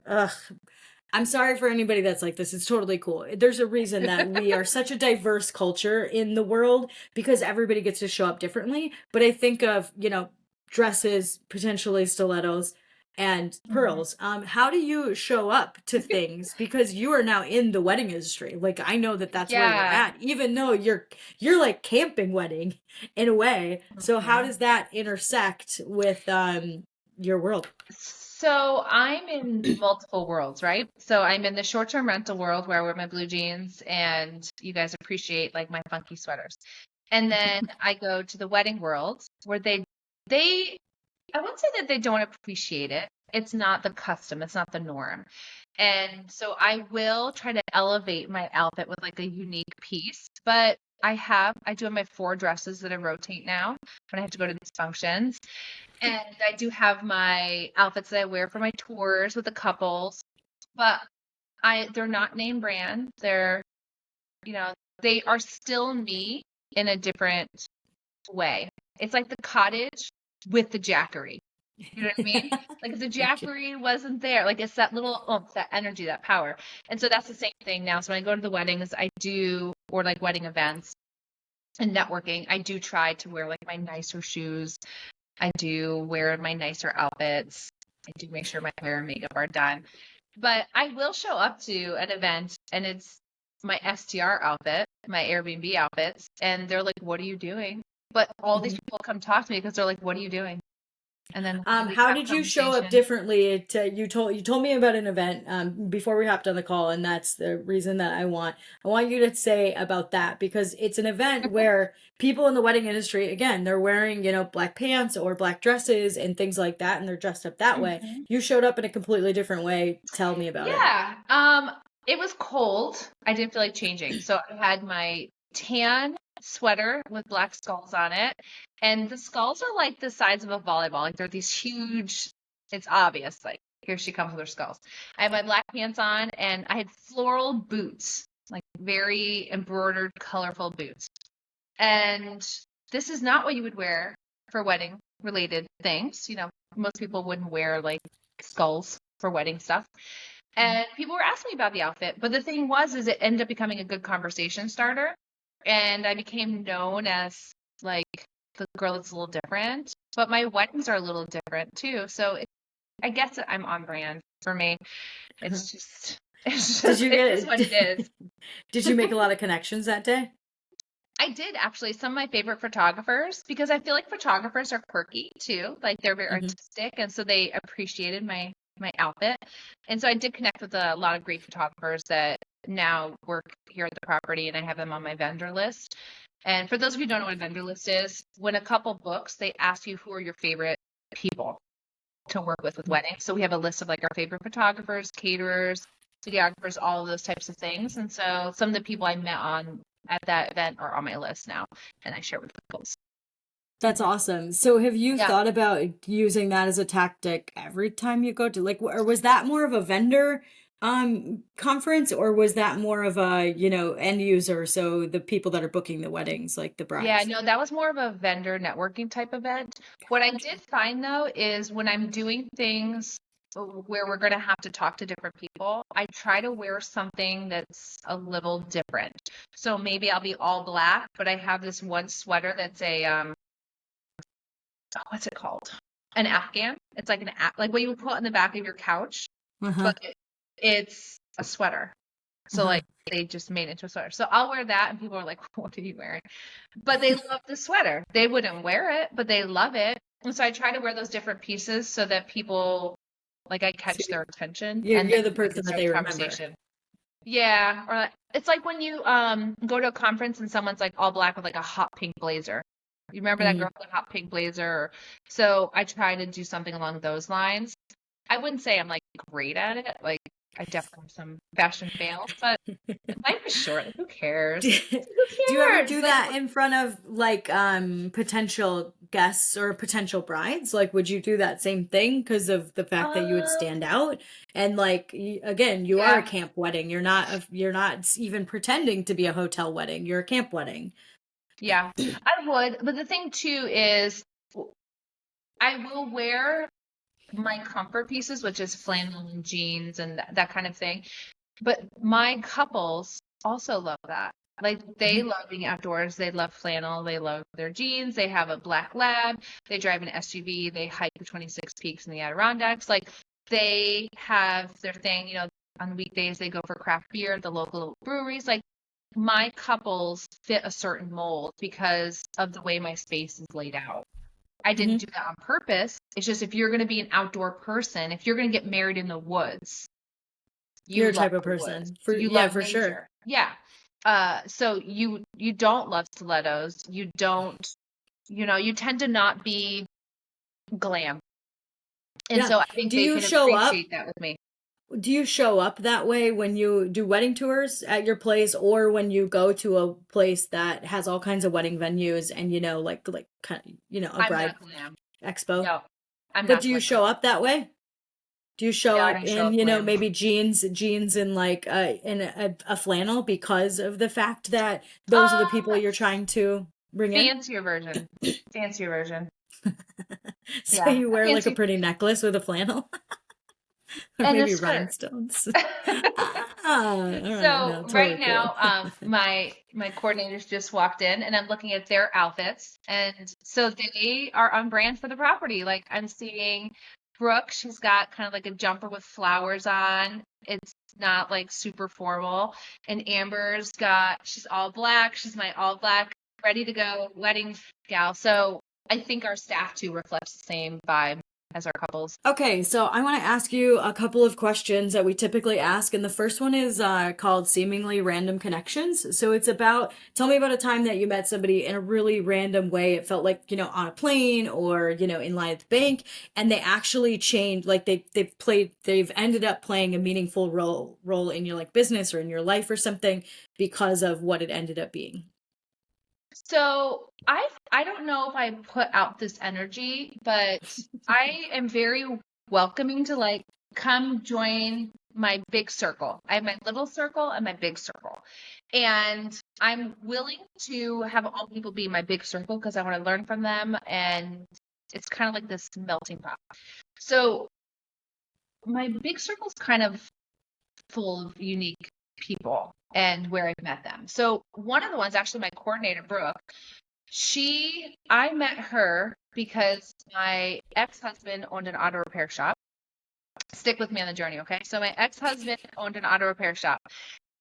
I'm sorry for anybody that's like this. It's totally cool. There's a reason that we are such a diverse culture in the world because everybody gets to show up differently. But I think of, dresses, potentially stilettos, and Mhm. pearls. How do you show up to things? Because you are now in the wedding industry. Like I know that that's where you're Yeah. at, even though you're like camping wedding in a way. So how Mhm. does that intersect with your world? So I'm in multiple worlds, right? So I'm in the short-term rental world where I wear my blue jeans and you guys appreciate like my funky sweaters. And then I go to the wedding world where they I wouldn't say that they don't appreciate it. It's not the custom, it's not the norm. And so I will try to elevate my outfit with like a unique piece, but I do have my four dresses that I rotate now when I have to go to these functions. And I do have my outfits that I wear for my tours with the couples, but they're not name brand. You know, they are still me in a different way. It's like the cottage with the jackery. You know what I mean? Like if the Gotcha. jackery wasn't there, like it's that little oomph, that energy, that power. And so that's the same thing now. So when I go to the weddings, or like wedding events and networking, I do try to wear like my nicer shoes. I do wear my nicer outfits. I do make sure my hair and makeup are done. But I will show up to an event and it's my STR outfit, my Airbnb outfits, and they're like, "What are you doing?" But all these Mhm. people come talk to me because they're like, "What are you doing?" And then we How have did you show up conversation. differently? You told me about an event before we hopped on the call, and that's the reason that I want you to say about that because it's an event where people in the wedding industry, again, they're wearing black pants or black dresses and things like that, and they're dressed up that way. Mhm. You showed up in a completely different way. Tell me about it. Yeah. It was cold. I didn't feel like changing. So I had my tan sweater with black skulls on it. And the skulls are like the size of a volleyball. Like they're these huge, it's obvious. Like here she comes with her skulls. I had my black pants on and I had floral boots, like very embroidered, colorful boots. And this is not what you would wear for wedding related things. Most people wouldn't wear like skulls for wedding stuff. And people were asking me about the outfit, but the thing was, is it ended up becoming a good conversation starter, and I became known as like the girl that's a little different. But my weddings are a little different too, so I guess I'm on brand for me. It's just, it's Did just, you it is get what it is. did you make a lot of connections that day? I did actually some of my favorite photographers because I feel like photographers are quirky too. Like they're very Hmm. artistic and so they appreciated my outfit. And so I did connect with a lot of great photographers that now work here at the property and I have them on my vendor list. And for those of you who don't know what a vendor list is, when a couple books, they ask you who are your favorite people to work with weddings. So we have a list of like our favorite photographers, caterers, videographers, all of those types of things. And so some of the people I met on at that event are on my list now, and I share with couples. That's awesome. So have you Yeah. thought about using that as a tactic every time you go to like or was that more of a vendor conference or was that more of a, end user, so the people that are booking the weddings like the Yeah, brides? no, that was more of a vendor networking type event. What I did find though is when I'm doing things where we're going to have to talk to different people, I try to wear something that's a little different. So maybe I'll be all black, but I have this one sweater that's a what's it called? An Afghan. It's like like what you would put on the back of your couch, Uh-huh. but it's a sweater. So Uh-huh. like they just made it into a sweater. So I'll wear that and people are like, "What are you wearing?" But they love the sweater. They wouldn't wear it, but they love it. And so I try to wear those different pieces so that people like I So catch their attention you're and then you're the we can person that start they the remember. conversation. Yeah, or it's like when you go to a conference and someone's like all black with like a hot pink blazer. You remember that girl Mhm. with the hot pink blazer? So I try to do something along those lines. I wouldn't say I'm like great at it. Like I definitely have some fashion fails, but life is short. Like, who Do, cares? Who do you ever cares? do Like that in front of like potential guests or potential brides? Like would you do that same thing because of the fact that you would stand um out? And like again, you are a yeah. camp wedding. You're not even pretending to be a hotel wedding. You're a camp wedding. Yeah, I would. But the thing too is I will wear my comfort pieces, which is flannel and jeans and that kind of thing. But my couples also love that. Like they Mhm. love being outdoors. They love flannel. They love their jeans. They have a black lab. They drive an SUV. They hike the 26 peaks in the Adirondacks. Like they have their thing, on weekdays they go for craft beer at the local breweries. Like my couples fit a certain mold because of the way my space is laid out. I didn't do Mhm. that on purpose. It's just if you're going to be an outdoor person, if you're going to get married in the woods, you You're a love type of the woods. person. You Yeah, love for sure. nature. Yeah. So you don't love stilettos. You don't, you tend to not be glam. And Yeah. so I think Do they you can show up appreciate that with me. Do you show up that way when you do wedding tours at your place or when you go to a place that has all kinds of wedding venues and like kind of, a I'm bride not glam. expo? No, I'm But not do you glam. show up that way? Do you show No, I up don't show in, up glam. maybe jeans and like in a flannel because of the fact that those are the Um, people you're trying to bring in? fancier version. Fancier version. So Yeah, you wear like a fancy pretty necklace with a flannel or and a maybe skirt. rhinestones. Ah, all right, So no, right totally cool. now, my coordinators just walked in, and I'm looking at their outfits, and so they are on brand for the property. Like I'm seeing Brooke, she's got kind of like a jumper with flowers on. It's not like super formal. And Amber's got, she's all black. She's my all black, ready to go wedding gal. So I think our staff too reflects the same vibe as our couples. Okay, so I want to ask you a couple of questions that we typically ask, and the first one is called seemingly random connections. So it's about, tell me about a time that you met somebody in a really random way. It felt like, on a plane or, in line at the bank, and they actually changed, like they've ended up playing a meaningful role in your like business or in your life or something because of what it ended up being. So I don't know if I put out this energy, but I am very welcoming to like come join my big circle. I have my little circle and my big circle. And I'm willing to have all people be my big circle because I want to learn from them, and it's kind of like this melting pot. So my big circle is kind of full of unique people and where I've met them. So one of the ones, actually my coordinator, Brooke, I met her because my ex-husband owned an auto repair shop. Stick with me on the journey, okay? So my ex-husband owned an auto repair shop.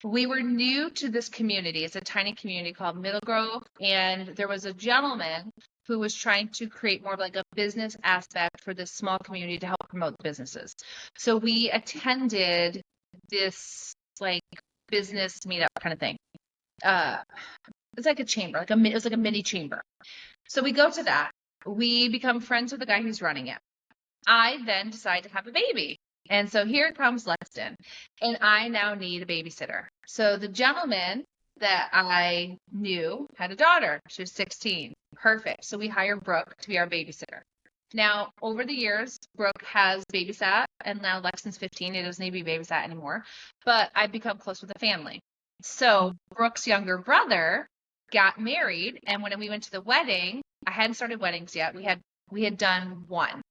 We were new to this community. It's a tiny community called Middle Grove, and there was a gentleman who was trying to create more of like a business aspect for this small community to help promote businesses. So we attended this like business meetup kind of thing. It's like a chamber, it was like a mini chamber. So we go to that. We become friends with the guy who's running it. I then decide to have a baby. And so here comes Lexington, and I now need a babysitter. So the gentleman that I knew had a daughter. She was 16. Perfect. So we hire Brooke to be our babysitter. Now, over the years, Brooke has babysat, and now Lexington's 15. It doesn't need to be babysat anymore. But I've become close with the family. So Brooke's younger brother got married, and when we went to the wedding, I hadn't started weddings yet. We had done one.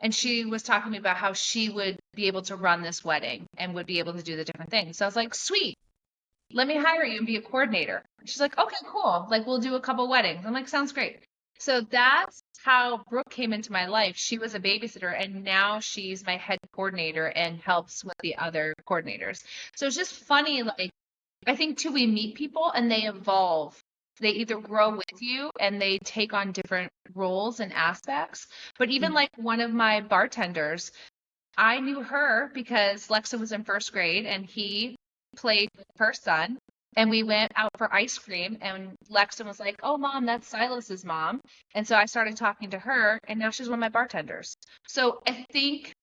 And she was talking to me about how she would be able to run this wedding and would be able to do the different things. So I was like, sweet, let me hire you and be a coordinator. She's like, okay, cool. Like, we'll do a couple weddings. I'm like, sounds great. So that's how Brooke came into my life. She was a babysitter, and now she's my head coordinator and helps with the other coordinators. So it's just funny. Like, I think too, we meet people and they evolve. They either grow with you and they take on different roles and aspects. But even like one of my bartenders, I knew her because Lexa was in first grade and he played with her son. And we went out for ice cream, and Lexa was like, "Oh, mom, that's Silas's mom." And so I started talking to her, and now she's one of my bartenders. So I think,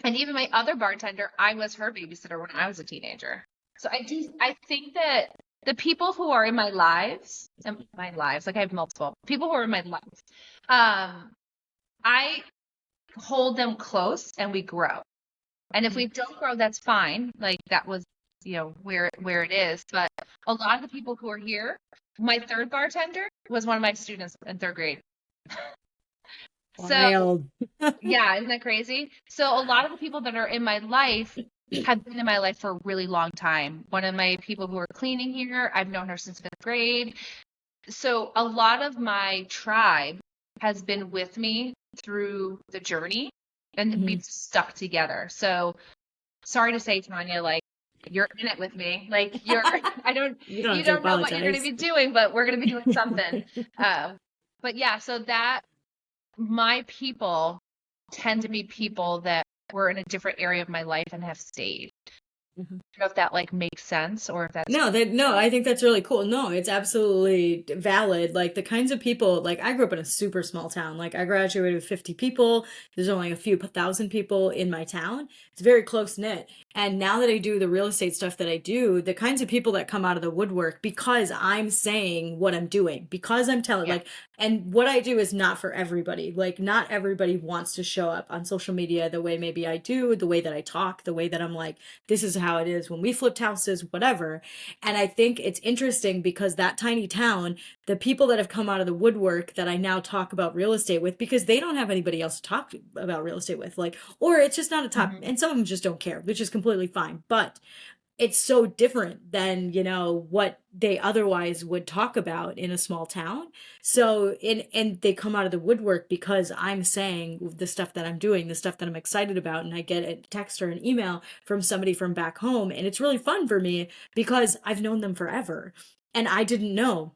and even my other bartender, I was her babysitter when I was a teenager. So I think that the people who are in my lives, like I have multiple people who are in my life, I hold them close and we grow. And if we don't grow, that's fine. Like that was, where it is. But a lot of the people who are here, my third bartender was one of my students in third grade. So Wild. yeah, isn't that crazy? So a lot of the people that are in my life have been in my life for a really long time. One of my people who are cleaning here, I've known her since fifth grade. So a lot of my tribe has been with me through the journey, and we've stuck together. So sorry to say, Tanya, like you're in it with me. Like You don't you have to don't know what you're going to apologize. be doing, but we're going to be doing something. But yeah, so that my people tend to be people that were in a different area of my life and have stayed. I don't know if that like makes sense or if that's No, I think that's really cool. No, it's absolutely valid. Like the kinds of people, like I grew up in a super small town. Like I graduated with 50 people. There's only a few thousand people in my town. It's very close knit. And now that I do the real estate stuff that I do, the kinds of people that come out of the woodwork because I'm saying what I'm doing, because I'm telling, yeah. like, and what I do is not for everybody. Like, not everybody wants to show up on social media the way maybe I do, the way that I talk, the way that I'm like, this is how it is when we flipped houses, whatever. And I think it's interesting because that tiny town, the people that have come out of the woodwork that I now talk about real estate with, because they don't have anybody else to talk about real estate with, like, or it's just not a top, Mhm. and some of them just don't care, which is completely fine. But it's so different than, what they otherwise would talk about in a small town. So, and they come out of the woodwork because I'm saying the stuff that I'm doing, the stuff that I'm excited about, and I get a text or an email from somebody from back home, and it's really fun for me because I've known them forever and I didn't know,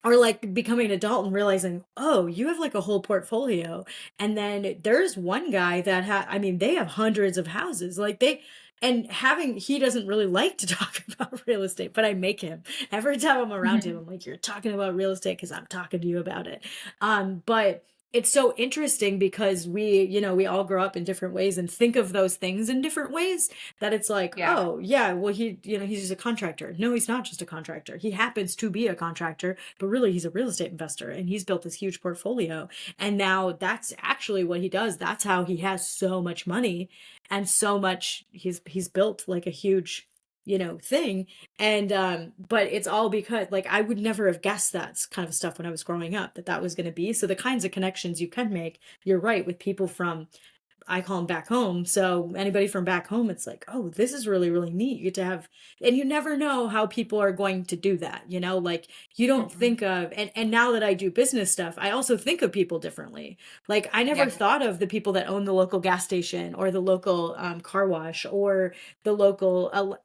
or like becoming an adult and realizing, oh, you have like a whole portfolio. And then there's one guy that I mean, they have hundreds of houses. Like and he doesn't really like to talk about real estate, but I make him every time I'm around him. Mhm. I'm like, you're talking about real estate because I'm talking to you about it. But it's so interesting because we all grow up in different ways and think of those things in different ways, that it's like, Yeah. oh, yeah, well, he's just a contractor. No, he's not just a contractor. He happens to be a contractor, but really he's a real estate investor and he's built this huge portfolio. And now that's actually what he does. That's how he has so much money and so much. He's built like a huge, thing. And but it's all because, like, I would never have guessed that kind of stuff when I was growing up, that was going to be. So the kinds of connections you can make, you're right, with people from, I call them back home. So anybody from back home, it's like, oh, this is really, really neat. You get to have, and you never know how people are going to do that. Like, you don't Mhm. think of, and now that I do business stuff, I also think of people differently. Like, I Yeah. never thought of the people that own the local gas station or the local car wash or the local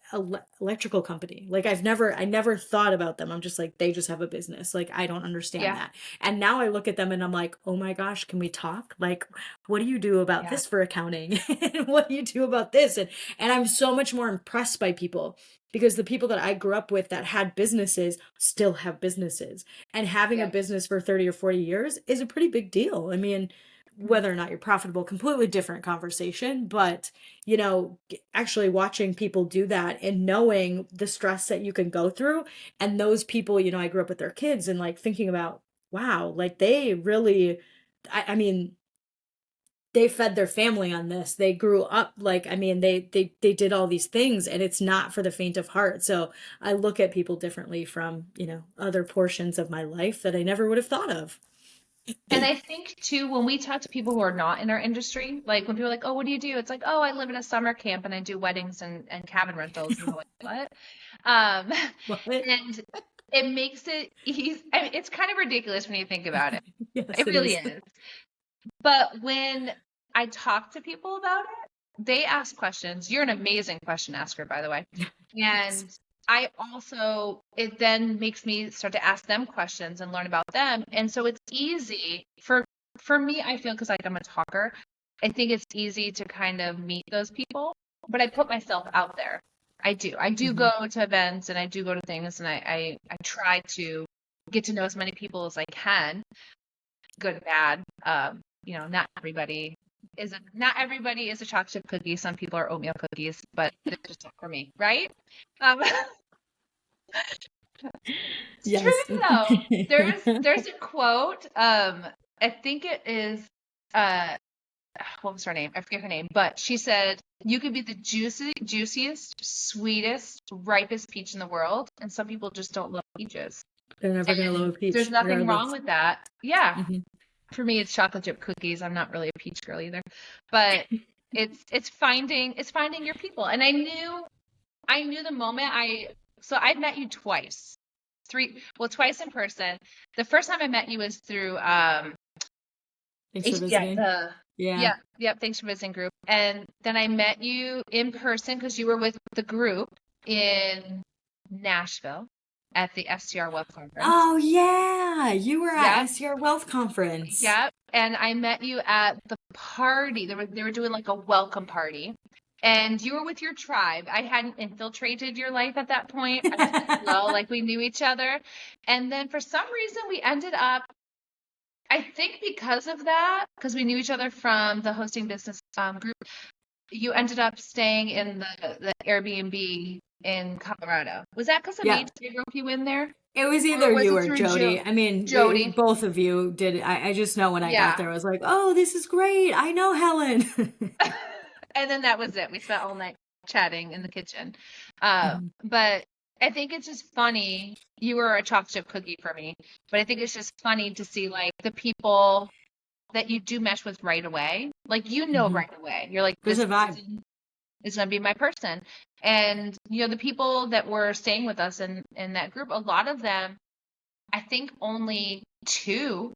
electrical company. Like, I never thought about them. I'm just like, they just have a business. Like, I don't understand Yeah. that. And now I look at them and I'm like, oh my gosh, can we talk? Like, what do you do about Yeah. this for accounting? And what do you do about this? And I'm so much more impressed by people, because the people that I grew up with that had businesses still have businesses. And having a Yeah. business for 30 or 40 years is a pretty big deal. I mean, whether or not you're profitable, completely different conversation, but actually watching people do that and knowing the stress that you can go through, and those people, I grew up with their kids, and like thinking about, wow, like they really, I mean, they fed their family on this. They grew up, like, I mean, they did all these things, and it's not for the faint of heart. So I look at people differently from, other portions of my life that I never would have thought of. And I think too, when we talk to people who are not in our industry, like when people are like, oh, what do you do? It's like, oh, I live in a summer camp and I do weddings and cabin rentals. And we're like, what? Um, What? and it makes it easy. I mean, it's kind of ridiculous when you think about it. Yes, It it really is. is. But when I talk to people about it, they ask questions. You're an amazing question asker, by the way. Thanks. And I also, it then makes me start to ask them questions and learn about them. And so it's easy for me, I feel, because like I'm a talker, I think it's easy to kind of meet those people, but I put myself out there. I do. I do Hmm. go to events and I do go to things and I try to get to know as many people as I can, good and bad. Not everybody is a chocolate chip cookie. Some people are oatmeal cookies, but it's just not for me, right? Um, it's true Yes. though. There's a quote. I think it is uh what was her name? I forget her name, but she said you could be the juiciest, sweetest, ripest peach in the world, and some people just don't love peaches. They're never gonna love And a there's peach, nothing wrong regardless. with that. Yeah, Hmm. for me it's chocolate chip cookies. I'm not really a peach girl either. But it's finding your people. And I knew the moment I've met you twice. Twice in person. The first time I met you was through Thanks for yeah, visiting. Yeah. thanks for visiting group. And then I met you in person because you were with the group in Nashville at the STR Web Conference. Oh yeah, you were at Yep. SCR Wealth Conference. Yep. And I met you at the party. They were doing like a welcome party. And you were with your tribe. I hadn't infiltrated your life at that point. I just didn't know, like we knew each other. And then for some reason we ended up, I think because of that, because we knew each other from the hosting business group, you ended up staying in the Airbnb in Colorado. Was that because of me? Yeah. Did I rope you in there? It was Or either was you it or through Jody. I mean, Jody? both of you did. I just know when I got Yeah. there, I was like, oh, this is great. I know Helen. And then that was it. We spent all night chatting in the kitchen. Mhm. But I think it's just funny. You were a chocolate chip cookie for me, but I think it's just funny to see like the people that you do mesh with right away. Like Mhm. right away. You're like, There's this a vibe. person is gonna be my person. And, the people that were staying with us in that group, a lot of them, I think only two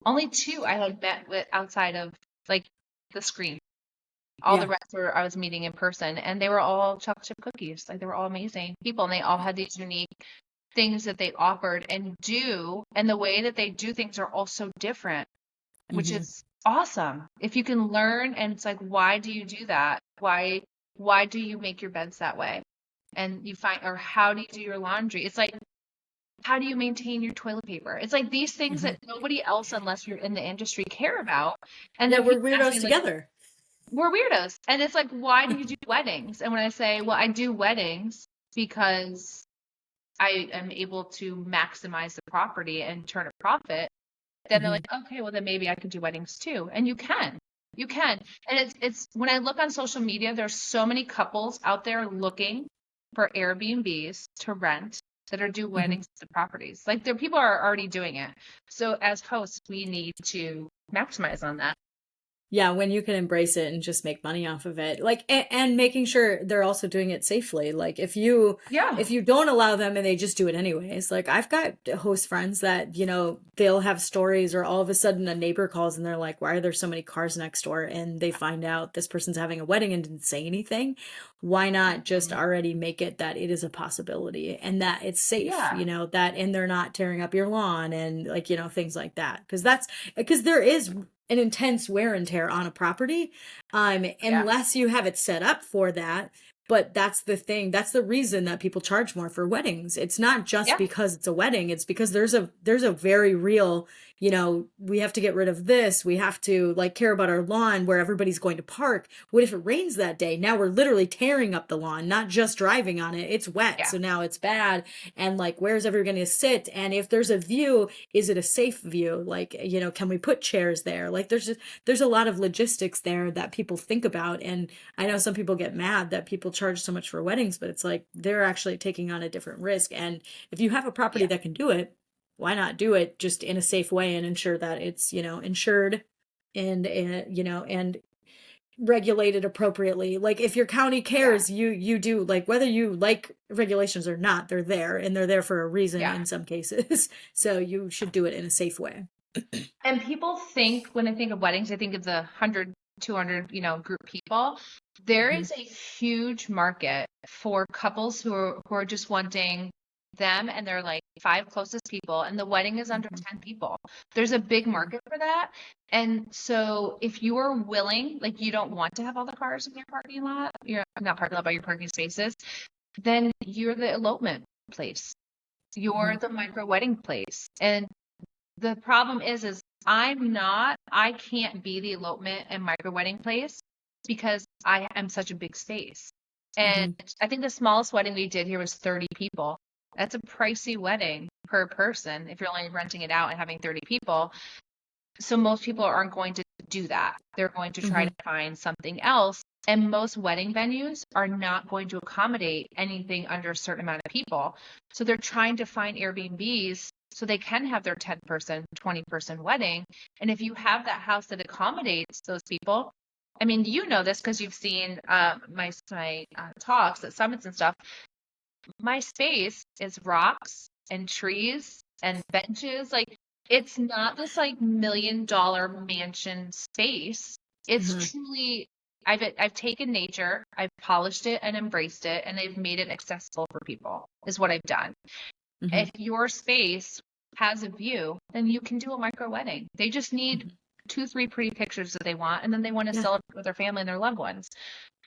I had met with outside of like the screen. All the Yeah. rest were I was meeting in person, and they were all chocolate chip cookies. Like they were all amazing people, and they all had these unique things that they offered and do, and the way that they do things are also different, which Hmm. is awesome. If you can learn, and it's like, why do you do that? Why do you make your beds that way? And you find, or how do you do your laundry? It's like, how do you maintain your toilet paper? It's like these things Hmm. that nobody else, unless you're in the industry, care about. And Yeah, then we're people ask weirdos me like, together. we're weirdos. And it's like, why do you do weddings? And when I say, well, I do weddings because I am able to maximize the property and turn a profit, then they're Hmm. like, okay, well then maybe I could do weddings too. And you can. You can. And it's when I look on social media, there's so many couples out there looking for Airbnbs to rent that are do Hmm. weddings to properties. Like there people are already doing it. So as hosts, we need to maximize on that. Yeah, when you can embrace it and just make money off of it. Like and making sure they're also doing it safely. Like Yeah. if you don't allow them and they just do it anyways. Like I've got host friends that, they'll have stories or all of a sudden a neighbor calls and they're like, "Why are there so many cars next door?" And they find out this person's having a wedding and didn't say anything. Why not just Mhm. already make it that it is a possibility and that it's safe, Yeah. that and they're not tearing up your lawn and like, things like that. Because there is an intense wear and tear on a property, Yeah. unless you have it set up for that. But that's the thing. That's the reason that people charge more for weddings. It's not just Yeah. because it's a wedding. It's because there's a very real, we have to get rid of this. We have to like care about our lawn where everybody's going to park. What if it rains that day? Now we're literally tearing up the lawn, not just driving on it. It's wet, Yeah. so now it's bad. And like, where's everyone going to sit? And if there's a view, is it a safe view? Like, can we put chairs there? Like, there's a lot of logistics there that people think about. And I know some people get mad that people charge so much for weddings, but it's like they're actually taking on a different risk. And if you have a property Yeah. that can do it, why not do it just in a safe way and ensure that it's, insured and regulated appropriately. Like if your county Yeah. cares, you do, like whether you like regulations or not, they're there and they're there for a reason Yeah. in some cases. So you should do it in a safe way. And people think, when I think of weddings, I think of the 100, 200, group people. There Hmm. is a huge market for couples who are just wanting them and their like five closest people, and the wedding is under Hmm. 10 people. There's a big Yeah. market for that. And so if you are willing, like you don't want to have all the cars in your parking lot, you're not parking lot, but your parking spaces, then you're the elopement place. You're Hmm. the micro wedding place. And the problem is I can't be the elopement and micro wedding place because I am such a big space. And Hmm. I think the smallest wedding we did here was 30 people. That's a pricey wedding per person if you're only renting it out and having 30 people. So most people aren't going to do that. They're going to try Hmm. to find something else. And most wedding venues are not going to accommodate anything under a certain amount of people. So they're trying to find Airbnbs so they can have their 10-person, 20-person wedding. And if you have that house that accommodates those people, I mean, you know this because you've seen my talks at summits and stuff. My space is rocks and trees and benches. Like it's not this like $1 million mansion space. It's Hmm. truly I've taken nature, I've polished it and embraced it, and I've made it accessible for people, is what I've done. Hmm. If your space has a view, then you can do a micro wedding. They just need Hmm. two, three pretty pictures that they want, and then they want to Yeah. celebrate with their family and their loved ones.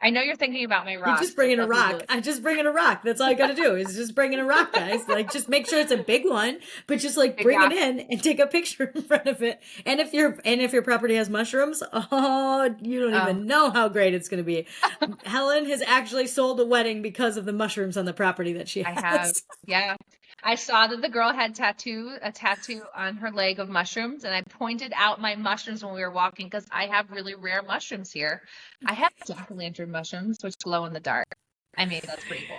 I know you're thinking about my You rocks. just I bring in a tell rock. people, I just bring in a rock. That's all you got to do is just bring in a rock, guys. Like, just make sure it's a big one, but just like big bring it rock. in and take a picture in front of it. And if your property has mushrooms, oh, you don't Oh, even know how great it's going to be. Helen has actually sold a wedding because of the mushrooms on the property that she I have, has. yeah. I saw that the girl had a tattoo on her leg of mushrooms, and I pointed out my mushrooms when we were walking because I have really rare mushrooms here. I have jack-o'-lantern mushrooms, which glow in the dark. I mean, that's pretty cool.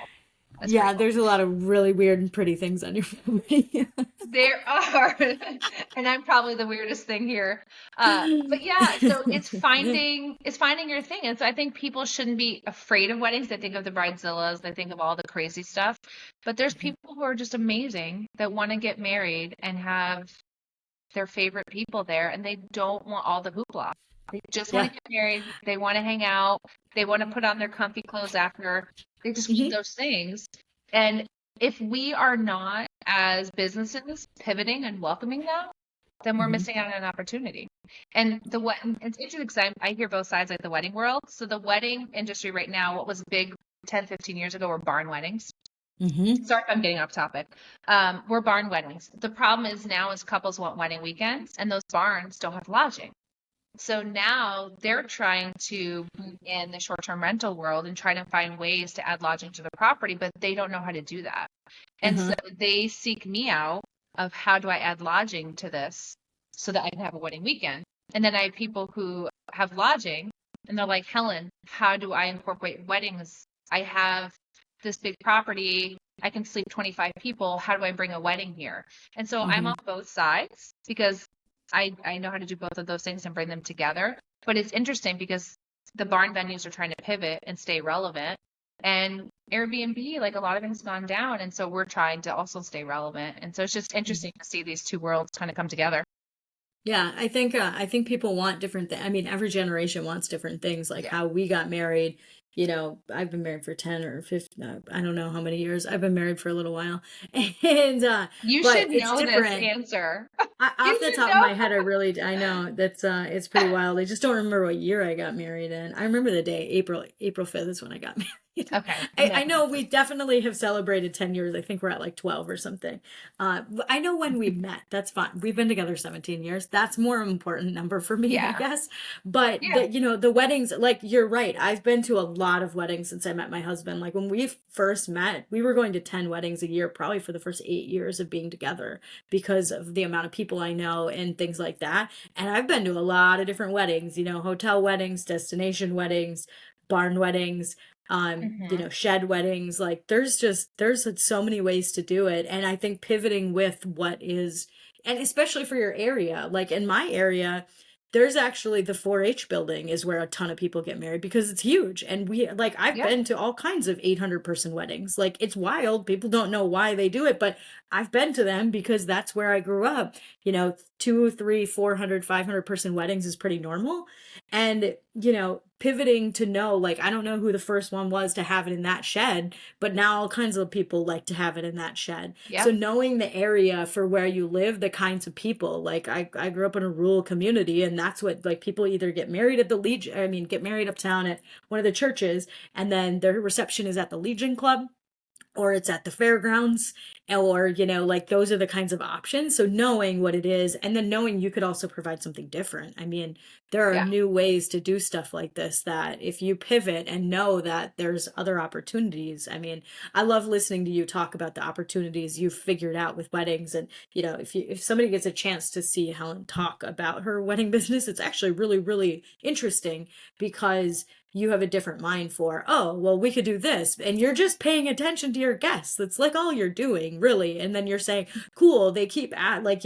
That's pretty Yeah, cool. there's a lot of really weird and pretty things on your family. There are, and I'm probably the weirdest thing here. But yeah, so it's finding your thing. And so I think people shouldn't be afraid of weddings. They think of the bridezillas, they think of all the crazy stuff. But there's people who are just amazing that want to get married and have their favorite people there, and they don't want all the hoopla. They just want Yeah. to get married. They want to hang out. They want to put on their comfy clothes after. They just want Hmm. those things. And if we are not, as businesses, pivoting and welcoming them, then we're Hmm. missing out on an opportunity. And it's interesting because I hear both sides, like the wedding world. So the wedding industry right now, what was big 10, 15 years ago were barn weddings. Hmm. Sorry if I'm getting off topic. We're barn weddings. The problem is now is couples want wedding weekends, and those barns don't have lodging. So now they're trying to be in the short-term rental world and try to find ways to add lodging to the property, but they don't know how to do that. And so Uh-huh. they seek me out of how do I add lodging to this so that I can have a wedding weekend. And then I have people who have lodging and they're like, Helen, how do I incorporate weddings? I have this big property. I can sleep 25 people. How do I bring a wedding here? And so I'm Hmm. on both sides because I know how to do both of those things and bring them together. But it's interesting because the barn venues are trying to pivot and stay relevant. And Airbnb, like a lot of things gone down. And so we're trying to also stay relevant. And so it's just interesting to see these two worlds kind of come together. Yeah, I think people want different things. I mean, every generation wants different things. Like Yeah. how we got married. I've been married for 10 or 15, I don't know how many years. I've been married for a little while. And You but should it's know this different. answer. Off You the should top of know. my head, I know that's it's pretty wild. I just don't remember what year I got married in. I remember the day, April 5th is when I got married. Okay. I know we definitely have celebrated 10 years. I think we're at like 12 or something. I know when we met. That's fine. We've been together 17 years. That's more important number for me, I Yeah. guess. But Yeah. the weddings, like you're right. I've been to a lot of weddings since I met my husband. Like when we first met, we were going to 10 weddings a year, probably for the first 8 years of being together because of the amount of people I know and things like that. And I've been to a lot of different weddings, hotel weddings, destination weddings, barn weddings, Hmm. shed weddings. Like there's so many ways to do it. And I think pivoting with what is, and especially for your area, like in my area, there's actually the 4-H building is where a ton of people get married because it's huge. And I've Yep. been to all kinds of 800-person weddings. Like it's wild. People don't know why they do it, but I've been to them because that's where I grew up. 2, 3, 400, 500-person weddings is pretty normal. And, pivoting to know, like, I don't know who the first one was to have it in that shed, but now all kinds of people like to have it in that shed. So Yep. knowing the area for where you live, the kinds of people, like I grew up in a rural community and that's what, like, people either get married at the Legion, I mean, get married uptown at one of the churches and then their reception is at the Legion Club or it's at the fairgrounds or like those are the kinds of options, so knowing what it is and then knowing you could also provide something different. I mean, there are Yeah. new ways to do stuff like this that if you pivot and know that there's other opportunities. I mean, I love listening to you talk about the opportunities you've figured out with weddings. And if somebody gets a chance to see Helen talk about her wedding business, it's actually really really interesting because you have a different mind for, oh, well, we could do this. And you're just paying attention to your guests. That's like all you're doing, really. And then you're saying, cool, they keep at, like,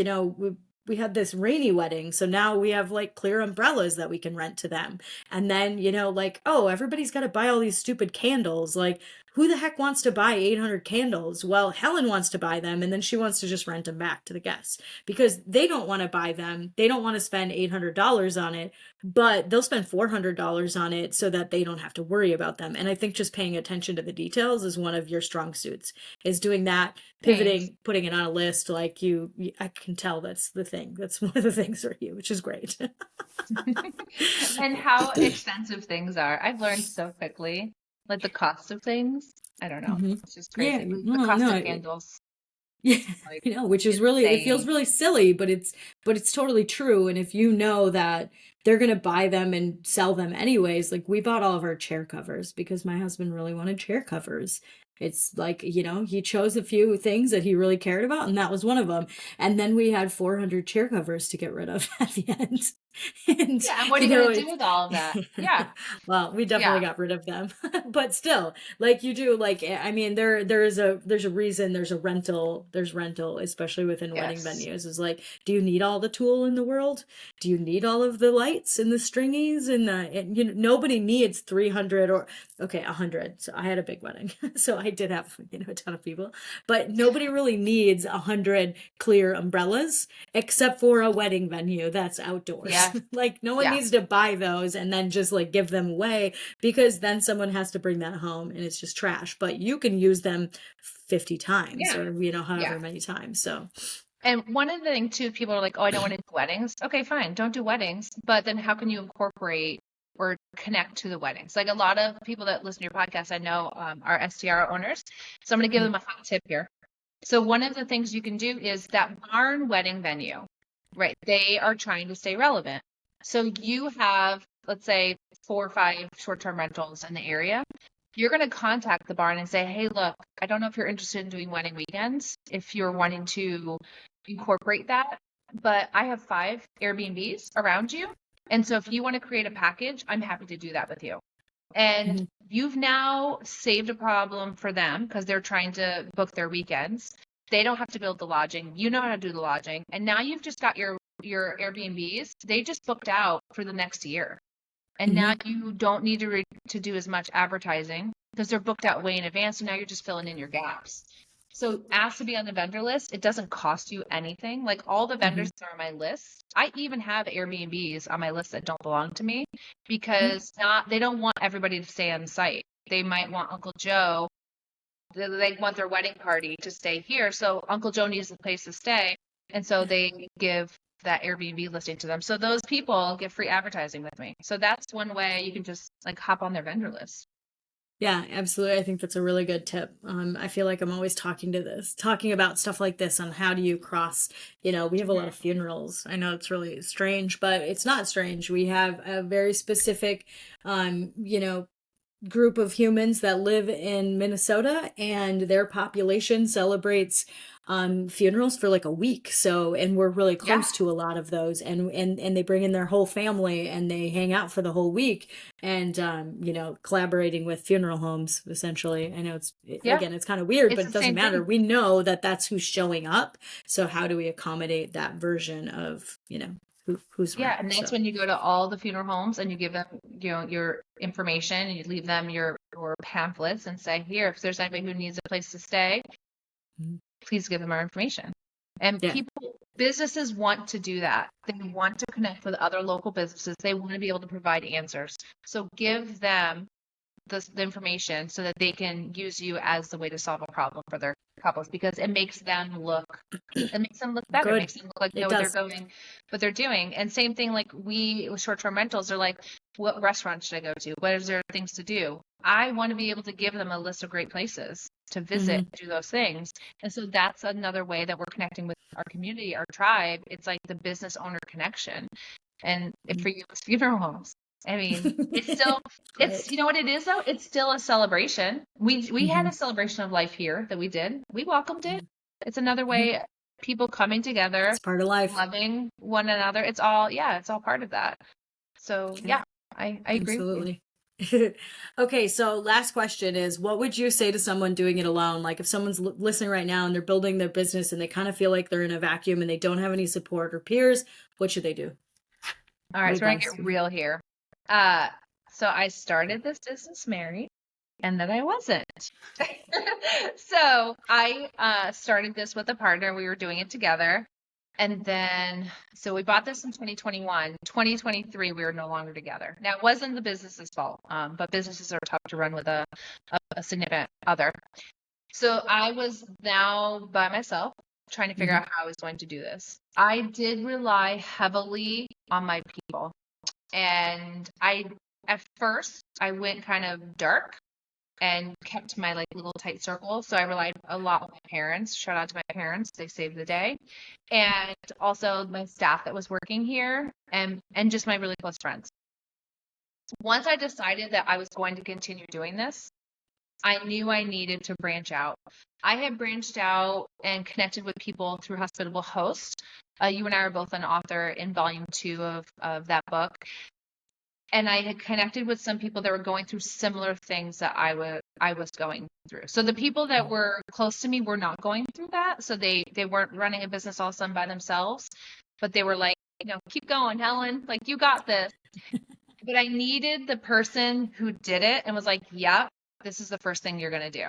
we had this rainy wedding. So now we have like clear umbrellas that we can rent to them. And then, like, oh, everybody's got to buy all these stupid candles. Like, who the heck wants to buy 800 candles? Well, Helen wants to buy them and then she wants to just rent them back to the guests because they don't want to buy them. They don't want to spend $800 on it, but they'll spend $400 on it so that they don't have to worry about them. And I think just paying attention to the details is one of your strong suits, is doing that, Thanks. pivoting, putting it on a list. Like I can tell that's the thing. That's one of the things for you, which is great. And how expensive things are. I've learned so quickly, like the cost of things. I don't know. Hmm. It's just Yeah, crazy. The no, cost no, of candles, yeah, like which is really, it feels insane. really silly, but it's totally true. And if you know that they're gonna buy them and sell them anyways, like we bought all of our chair covers because my husband really wanted chair covers. It's like, he chose a few things that he really cared about, and that was one of them. And then we had 400 chair covers to get rid of at the end. And, Yeah. And what are you you know, going to do it's with all of that? Yeah. well, we definitely Yeah. got rid of them. But still, like you do, like I mean, there's a reason there's rental, especially within wedding Yes. venues, is like, do you need all the tool in the world? Do you need all of the lights and the stringies and you know, nobody needs 300 or okay, 100. So I had a big wedding. So I did have, you know, a ton of people, but nobody really needs 100 clear umbrellas except for a wedding venue that's outdoors. Yes. Like no one Yeah. needs to buy those and then just like give them away because then someone has to bring that home and it's just trash. But you can use them 50 times Yeah. or you know Yeah. however many times. So And one of the things too, people are like, oh, I don't want to do weddings. Okay, fine, don't do weddings. But then how can you incorporate or connect to the weddings? Like a lot of people that listen to your podcast, I know are STR owners. So I'm going to give them a hot tip here. So one of the things you can do is that barn wedding venue, right? They are trying to stay relevant. So you have, let's say, 4 or 5 short-term rentals in the area. You're going to contact the barn and say, hey, look, I don't know if you're interested in doing wedding weekends, if you're wanting to incorporate that, but I have 5 Airbnbs around you. And so if you want to create a package, I'm happy to do that with you. And mhm, you've now saved a problem for them because they're trying to book their weekends. They don't have to build the lodging. You know how to do the lodging. And now you've just got your Airbnbs. They just booked out for the next year. And now mhm, you don't need to do as much advertising because they're booked out way in advance. So now you're just filling in your gaps. So ask to be on the vendor list. It doesn't cost you anything. Like all the vendors mhm, that are on my list, I even have Airbnbs on my list that don't belong to me mhm, because not they don't want everybody to stay on site. They might want Uncle Joe. They want their wedding party to stay here. So Uncle Joe needs a place to stay. And so they give that Airbnb listing to them. So those people get free advertising with me. So that's one way you can just like hop on their vendor list. yeah, absolutely. I think that's a really good tip. I feel like I'm always talking about stuff like this on how do you cross, you know, we have a lot of Mhm. funerals. I know it's really strange, but it's not strange. We have a very specific, you know, group of humans that live in Minnesota and their population celebrates funerals for like a week. So and we're really Yeah. close to a lot of those and they bring in their whole family and they hang out for the whole week and you know collaborating with funeral homes essentially. I know Yeah. again it's kind of weird It's but the it doesn't same matter. thing. We know that that's who's showing up. So how do we accommodate that version of, you know, who's Yeah, around? and that's So when you go to all the funeral homes and you give them, your information and you leave them your pamphlets and say, here, if there's anybody who needs a place to stay, mhm. please give them our information. And Yeah. businesses want to do that. They want to connect with other local businesses. They want to be able to provide answers. So give them the information so that they can use you as the way to solve a problem for their couples because it makes them look better. It Good. makes them look like they It know what they're does. going, what they're doing. And same thing like we with short-term rentals are like, what restaurant should I go to? What is there things to do? I want to be able to give them a list of great places to visit, Hmm. do those things. And so that's another way that we're connecting with our community, our tribe. It's like the business owner connection. And for you, it's funeral homes. I mean, it's Great. you know what it is though? It's still a celebration. We had Hmm. a celebration of life here that we did. We welcomed it. It's another way people coming together, It's part of life. loving one another. It's all part of that. So Yeah, yeah, I agree with you. absolutely. Okay, so last question is what would you say to someone doing it alone? Like if someone's listening right now and they're building their business and they kind of feel like they're in a vacuum and they don't have any support or peers, what should they do? All What right, so we're gonna advice get do you real here. Uh, so I started this business married, and then I wasn't. So I started this with a partner. We were doing it together. And then, so we bought this in 2021. 2023, we were no longer together. Now, it wasn't the business's fault, but businesses are tough to run with a significant other. So I was now by myself trying to figure have? out how I was going to do this. I did rely heavily on my people. And at first, I went kind of dark and kept my like little tight circle. So I relied a lot on my parents. Shout out to my parents. They saved the day. And also my staff that was working here and just my really close friends. Once I decided that I was going to continue doing this, I knew I needed to branch out. I had branched out and connected with people through Hospitable Host. You and I are both an author in volume 2 of that book. And I had connected with some people that were going through similar things that I was going through. So the people that were close to me were not going through that. So they weren't running a business all of a sudden by themselves, but they were like, keep going, Helen, like you got this. But I needed the person who did it and was like, yep, this is the first thing you're going to do.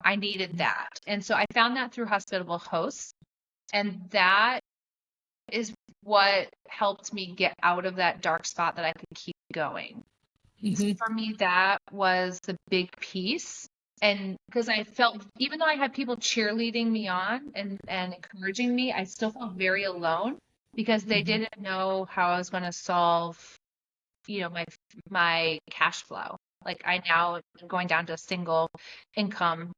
I needed that. And so I found that through Hospitable Hosts. And that is what helped me get out of that dark spot that I could keep going. So Hmm. for me, that was the big piece. And because I felt, even though I had people cheerleading me on and encouraging me, I still felt very alone because they Hmm. didn't know how I was going to solve, my cash flow. Like I now am going down to a single income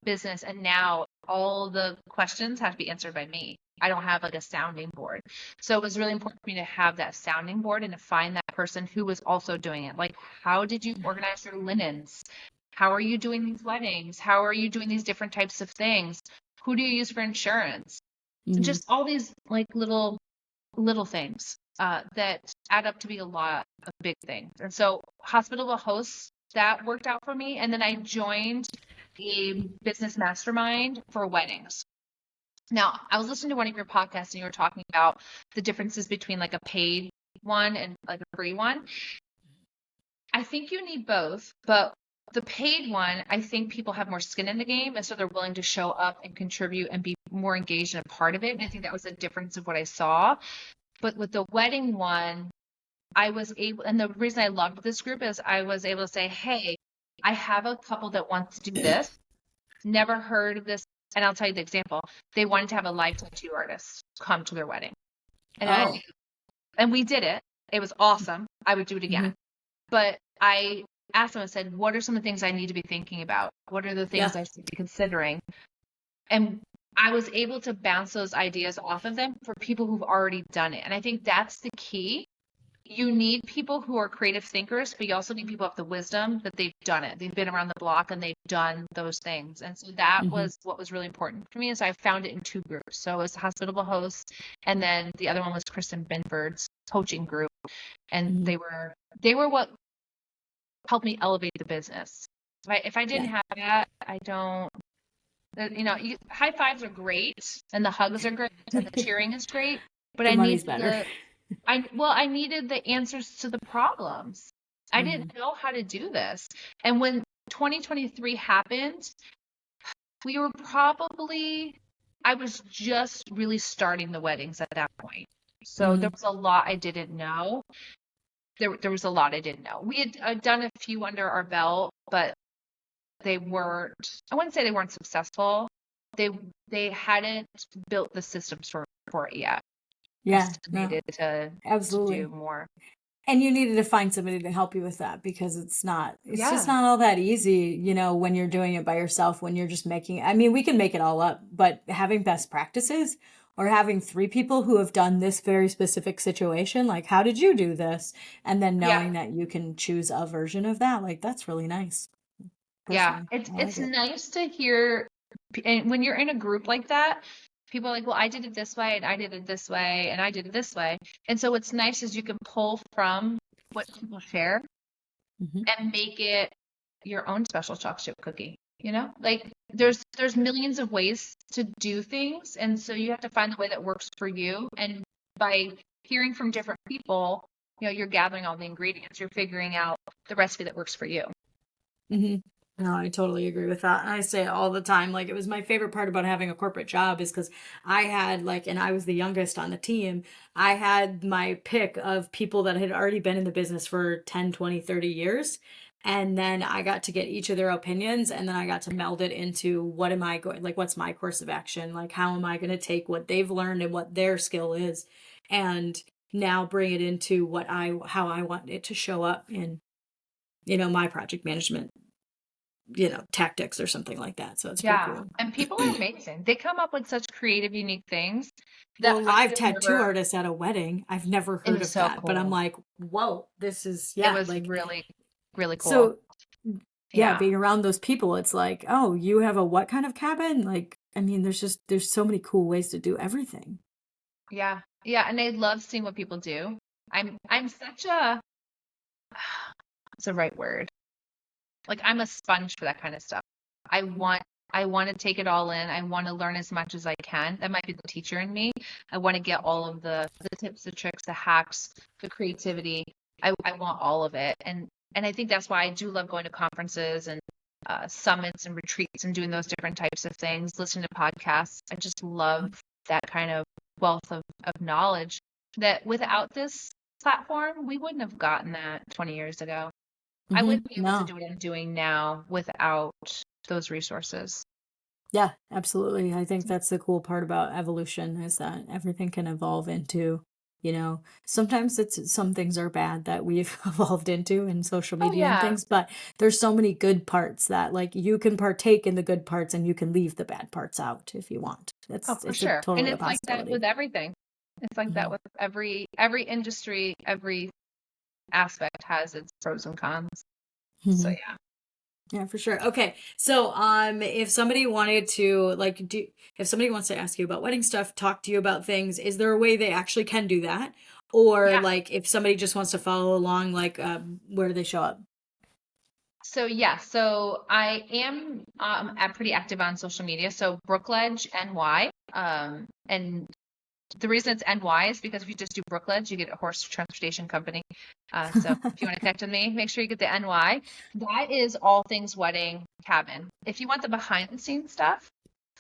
business, and now all the questions have to be answered by me. I don't have like a sounding board. So it was really important for me to have that sounding board and to find that person who was also doing it. Like, how did you organize your linens? How are you doing these weddings? How are you doing these different types of things? Who do you use for insurance? Hmm. Just all these like little things that add up to be a lot of big things. And so hospitable hosts, that worked out for me. And then I joined a business mastermind for weddings. Now, I was listening to one of your podcasts and you were talking about the differences between like a paid one and like a free one. I think you need both, but the paid one, I think people have more skin in the game, and so they're willing to show up and contribute and be more engaged and a part of it. And I think that was the difference of what I saw. But with the wedding one, I was able, and the reason I loved this group is I was able to say, hey, I have a couple that wants to do this, never heard of this. And I'll tell you the example. They wanted to have a live tattoo artist come to their wedding. And Oh. and we did it. It was awesome. I would do it Hmm. again. But I asked them, I said, what are some of the things I need to be thinking about? What are the things Yeah. I should be considering? And I was able to bounce those ideas off of them for people who've already done it. And I think that's the key. You need people who are creative thinkers, but you also need people who have the wisdom that they've done it. They've been around the block and they've done those things. And so that Hmm. was what was really important for me is I found it in two groups. So it was Hospitable Hosts, and then the other one was Kristen Binford's coaching group. And Hmm. they were what helped me elevate the business. Right? If I didn't Yeah. have that, I don't high fives are great and the hugs are great and the cheering is great, but The I need money's better. the I needed the answers to the problems. I Hmm. didn't know how to do this. And when 2023 happened, we were probably, I was just really starting the weddings at that point. So there Hmm. was a lot I didn't know. There was a lot I didn't know. We had done a few under our belt, but they weren't, I wouldn't say they weren't successful. They they hadn't built the systems for it yet. I Yeah. still No, needed to do absolutely. more. And you needed to find somebody to help you with that because it's just Yeah. not all that easy, when you're doing it by yourself, when you're just I mean, we can make it all up, but having best practices or having three people who have done this very specific situation, like, how did you do this? And then Yeah. knowing that you can choose a version of that, like, that's really nice. Yeah, Personally, it's I like it's it. nice to hear, and when you're in a group like that, people are like, "Well, I did it this way, and I did it this way, and I did it this way." And so what's nice is you can pull from what people share Hmm. and make it your own special chocolate chip cookie. Like there's millions of ways to do things, and so you have to find the way that works for you. And by hearing from different people, you're gathering all the ingredients, you're figuring out the recipe that works for you. Hmm. No, I totally agree with that. I say it all the time. Like, it was my favorite part about having a corporate job is because I had, like, and I was the youngest on the team. I had my pick of people that had already been in the business for 10, 20, 30 years. And then I got to get each of their opinions and then I got to meld it into what am I going, like, what's my course of action? Like, how am I going to take what they've learned and what their skill is and now bring it into how I want it to show up in, my project management, tactics or something like that. So it's pretty Yeah, cool. and people are amazing. They come up with such creative, unique things Well, that I live would have tattoo never. artist at a wedding. I've never It heard was of so that, but I'm cool. like, whoa, this is, It yeah, was like, really, really cool. so yeah, Yeah. being around those people, it's like, oh, you have a what kind of cabin? Like, I mean, there's so many cool ways to do everything. Yeah. Yeah. And I love seeing what people do. I'm such a, it's the right word. Like I'm a sponge for that kind of stuff. I want I want to take it all in. I want to learn as much as I can. That might be the teacher in me. I want to get all of the tips, the tricks, the hacks, the creativity. I want all of it. And I think that's why I do love going to conferences and summits and retreats and doing those different types of things, listening to podcasts. I just love that kind of wealth of knowledge that without this platform, we wouldn't have gotten that 20 years ago. I wouldn't be able to No. do what I'm doing now without those resources. Yeah, absolutely. I think that's the cool part about evolution is that everything can evolve into, sometimes some things are bad that we've evolved into in social Oh media and yeah. things, but there's so many good parts that like you can partake in the good parts and you can leave the bad parts out if you want. Oh, It's for it's a sure. And totally a it's like that possibility. with everything. It's like that Mhm. with every industry, every aspect has its pros and cons. So Mhm. yeah. Yeah, for sure. Okay. So, if somebody wanted to if somebody wants to ask you about wedding stuff, talk to you about things, is there a way they actually can do that? Or Yeah. like if somebody just wants to follow along, like where do they show up? So yeah, so I am pretty active on social media. So Brookledge NY. And the reason it's NY is because if you just do Brookledge, you get a horse transportation company. So if you want to connect with me, make sure you get the NY. That is all things wedding cabin. If you want the behind the scenes stuff,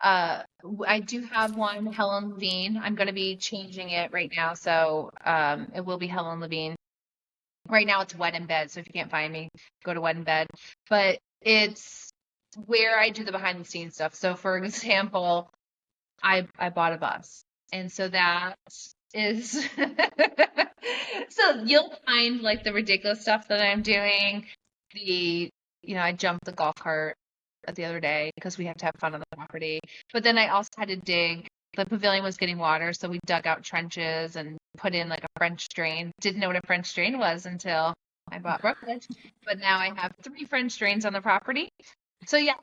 I do have one, Helen Lavigne. I'm going to be changing it right now, so it will be Helen Lavigne. Right now it's Wed in Bed, so if you can't find me, go to Wed in Bed. But it's where I do the behind the scenes stuff. So for example, I bought a bus. And so that is so you'll find like the ridiculous stuff that I'm doing. The I jumped the golf cart the other day because we have to have fun on the property. But then I also had to dig. The pavilion was getting water, so we dug out trenches and put in like a French drain. Didn't know what a French drain was until I bought Brookledge. But now I have 3 French drains on the property. So yeah,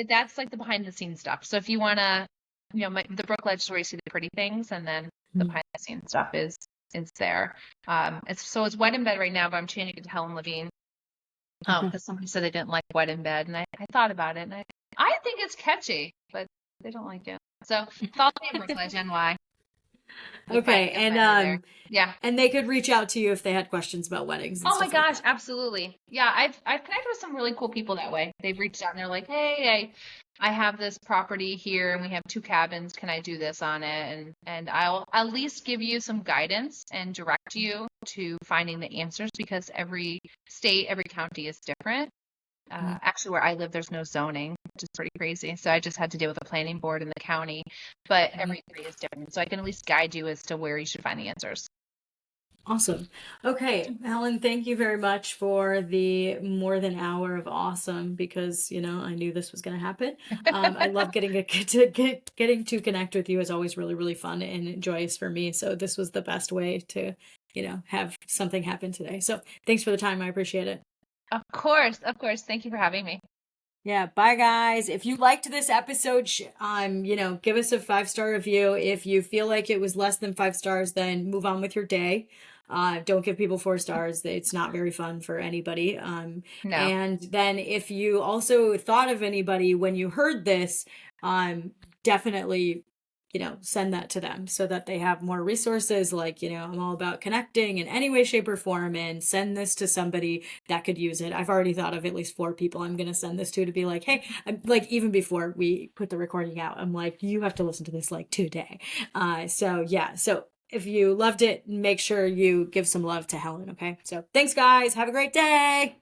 that's like the behind the scenes stuff. So if you wanna, the Brookledge is where you see the pretty things, and then the Mhm. behind the scenes stuff is there. It's Wed in Bed right now, but I'm changing it to Helen Levine. Okay. Because somebody said they didn't like Wed in Bed, and I thought about it, and I think it's catchy, but they don't like it. So follow me at Brookledge NY. Okay. You'll find me there. Yeah. And they could reach out to you if they had questions about weddings and Oh my stuff like gosh, that. absolutely. Yeah, I've connected with some really cool people that way. They've reached out and they're like, "Hey, I have this property here and we have 2 cabins. Can I do this on it?" And I'll at least give you some guidance and direct you to finding the answers because every state, every county is different. Mhm. Actually, where I live, there's no zoning, which is pretty crazy. So I just had to deal with the planning board in the county, but Mhm. every state is different. So I can at least guide you as to where you should find the answers. Awesome. Okay, Helen, thank you very much for the more than hour of awesome because, I knew this was going to happen. I love getting to connect with you is always really, really fun and joyous for me. So this was the best way to, have something happen today. So thanks for the time. I appreciate it. Of course, of course. Thank you for having me. Yeah, bye guys. If you liked this episode, give us a 5-star review. If you feel like it was less than 5 stars, then move on with your day. Don't give people 4 stars. It's not very fun for anybody. No. And then if you also thought of anybody when you heard this, definitely send that to them so that they have more resources. Like, I'm all about connecting in any way, shape, or form, and send this to somebody that could use it. I've already thought of at least 4 people I'm going to send this to be like, hey, I'm like, even before we put the recording out, I'm like, you have to listen to this like today. So yeah. So if you loved it, make sure you give some love to Helen. Okay. So thanks, guys. Have a great day.